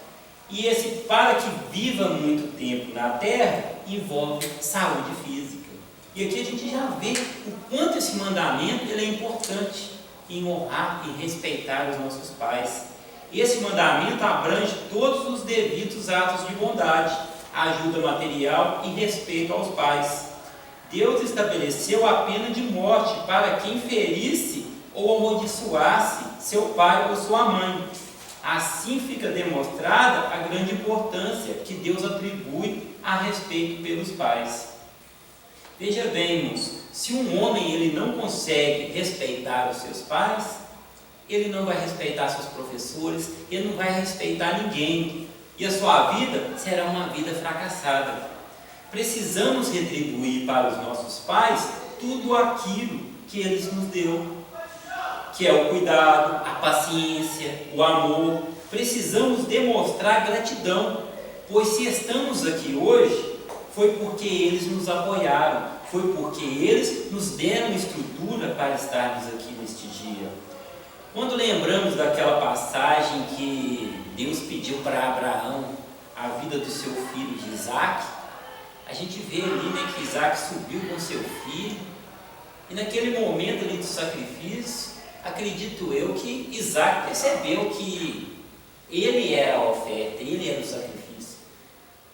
E esse para que viva muito tempo na terra envolve saúde física. E aqui a gente já vê o quanto esse mandamento ele é importante em honrar e respeitar os nossos pais. Esse mandamento abrange todos os devidos atos de bondade, ajuda material e respeito aos pais. Deus estabeleceu a pena de morte para quem ferisse ou amaldiçoasse seu pai ou sua mãe. Assim fica demonstrada a grande importância que Deus atribui a respeito pelos pais. Veja bem, irmãos, se um homem ele não consegue respeitar os seus pais, ele não vai respeitar seus professores, ele não vai respeitar ninguém, e a sua vida será uma vida fracassada. Precisamos retribuir para os nossos pais tudo aquilo que eles nos deu, que é o cuidado, a paciência, o amor. Precisamos demonstrar gratidão, pois se estamos aqui hoje, foi porque eles nos apoiaram, foi porque eles nos deram estrutura para estarmos aqui neste dia. Quando lembramos daquela passagem que Deus pediu para Abraão a vida do seu filho de Isaac, a gente vê ali, que Isaac subiu com seu filho, e naquele momento ali do sacrifício, acredito eu que Isaac percebeu que ele era a oferta, ele era o sacrifício.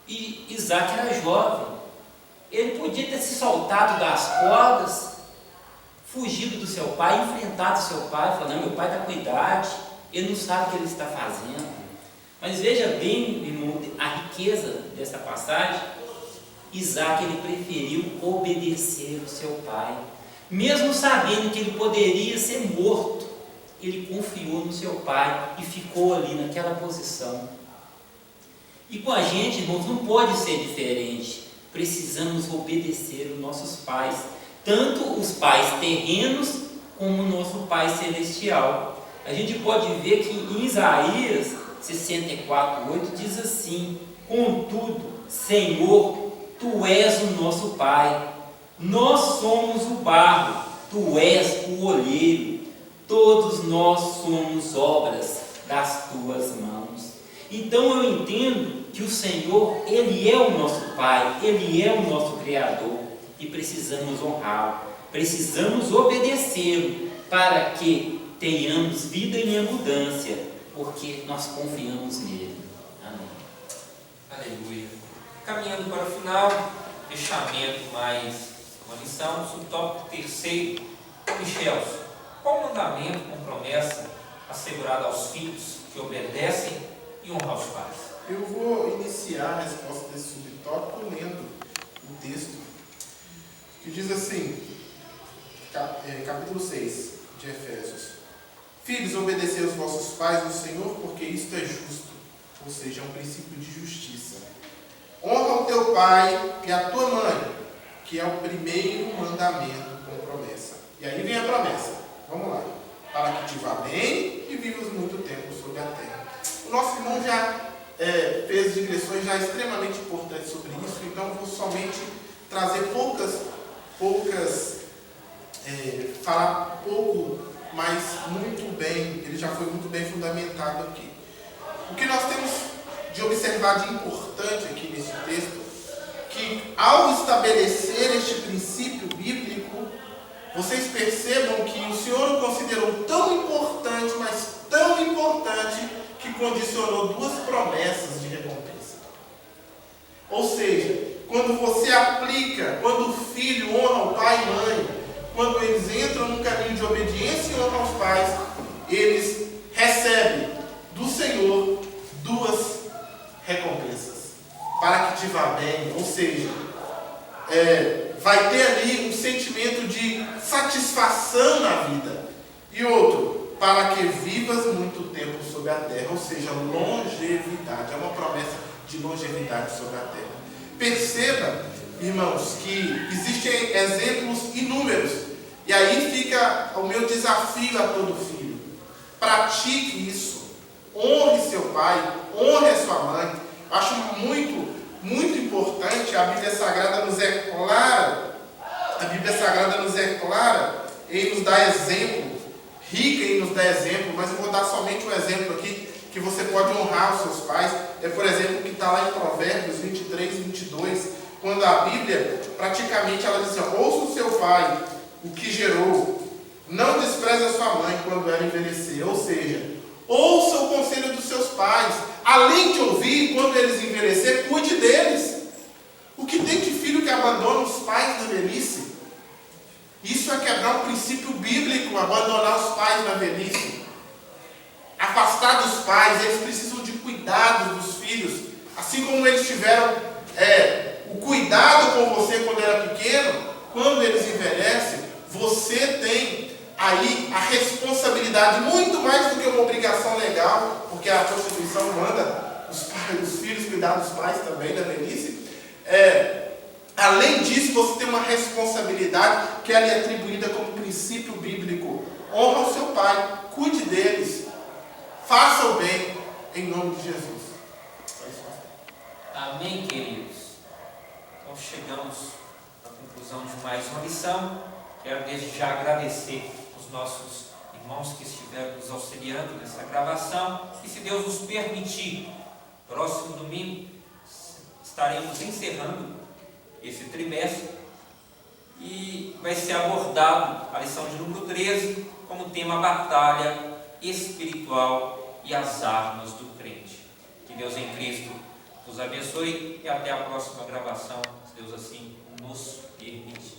E Isaac era jovem, ele podia ter se soltado das cordas, fugido do seu pai, enfrentado seu pai, falando: não, meu pai está com idade, ele não sabe o que ele está fazendo. Mas veja bem, irmão, a riqueza dessa passagem. Isaac ele preferiu obedecer ao seu pai, mesmo sabendo que ele poderia ser morto. Ele confiou no seu pai e ficou ali naquela posição. E com a gente, irmãos, não pode ser diferente. Precisamos obedecer os nossos pais, tanto os pais terrenos como o nosso Pai Celestial. A gente pode ver que em Isaías 64:8 diz assim: contudo, Senhor, Tu és o nosso Pai, nós somos o barro, Tu és o olheiro, todos nós somos obras das Tuas mãos. Então eu entendo que o Senhor, Ele é o nosso Pai, Ele é o nosso Criador, e precisamos honrá-lo, precisamos obedecê-lo, para que tenhamos vida em abundância, porque nós confiamos nele. Amém. Aleluia. Caminhando para o final, fechamento mais uma lição, subtópico terceiro. Michel, qual mandamento com promessa assegurada aos filhos que obedecem e honram aos pais? Eu vou iniciar a resposta desse subtópico lendo o texto, que diz assim, capítulo 6 de Efésios: Filhos, obedecei aos vossos pais no Senhor, porque isto é justo, ou seja, é um princípio de justiça. Honra o teu pai e a tua mãe, que é o primeiro mandamento com promessa. E aí vem a promessa. Vamos lá. Para que te vá bem e vivas muito tempo sobre a terra. O nosso irmão já fez digressões já extremamente importantes sobre isso, então vou somente trazer falar pouco, mas muito bem, ele já foi muito bem fundamentado aqui. O que nós temos de observar de importante aqui nesse texto, que ao estabelecer este princípio bíblico, vocês percebam que o Senhor o considerou tão importante, mas tão importante, que condicionou duas promessas de recompensa. Ou seja, quando você aplica, quando o filho honra o pai e mãe, quando eles entram num caminho de obediência e honra aos pais, eles recebem do Senhor duas recompensas. Para que te vá bem, ou seja, vai ter ali um sentimento de satisfação na vida. E outro, para que vivas muito tempo sobre a terra, ou seja, longevidade. É uma promessa de longevidade sobre a terra. Perceba, irmãos, que existem exemplos inúmeros. E aí fica o meu desafio a todo filho. Pratique isso. Honre seu pai, honre a sua mãe. Acho muito importante, a Bíblia Sagrada nos é clara em nos dar exemplo, rica em nos dar exemplo, mas eu vou dar somente um exemplo aqui, que você pode honrar os seus pais. Por exemplo, o que está lá em Provérbios 23, 22, quando a Bíblia, praticamente, ela diz assim: ouça o seu pai, o que gerou, não despreze a sua mãe quando ela envelhecer. Ou seja, ouça o conselho dos seus pais. Além de ouvir, quando eles envelhecer, cuide deles. O que tem de filho que abandona os pais na velhice? Isso é quebrar um princípio bíblico, abandonar os pais na velhice. Afastar dos pais, eles precisam de cuidado dos filhos. Assim como eles tiveram o cuidado com você quando era pequeno, quando eles envelhecem, você tem aí a responsabilidade, muito mais do que uma obrigação legal, porque a Constituição manda os filhos cuidar dos pais também da velhice. Além disso, você tem uma responsabilidade que é lhe atribuída como princípio bíblico. Honra o seu pai, cuide deles, faça o bem, em nome de Jesus. Amém, queridos? Então chegamos à conclusão de mais uma lição. Quero desde já agradecer os nossos irmãos que estiveram nos auxiliando nessa gravação. E se Deus nos permitir, próximo domingo estaremos encerrando esse trimestre e vai ser abordado a lição de número 13 como tema batalha espiritual e as armas do crente. Que Deus em Cristo nos abençoe e até a próxima gravação, se Deus assim nos permitir.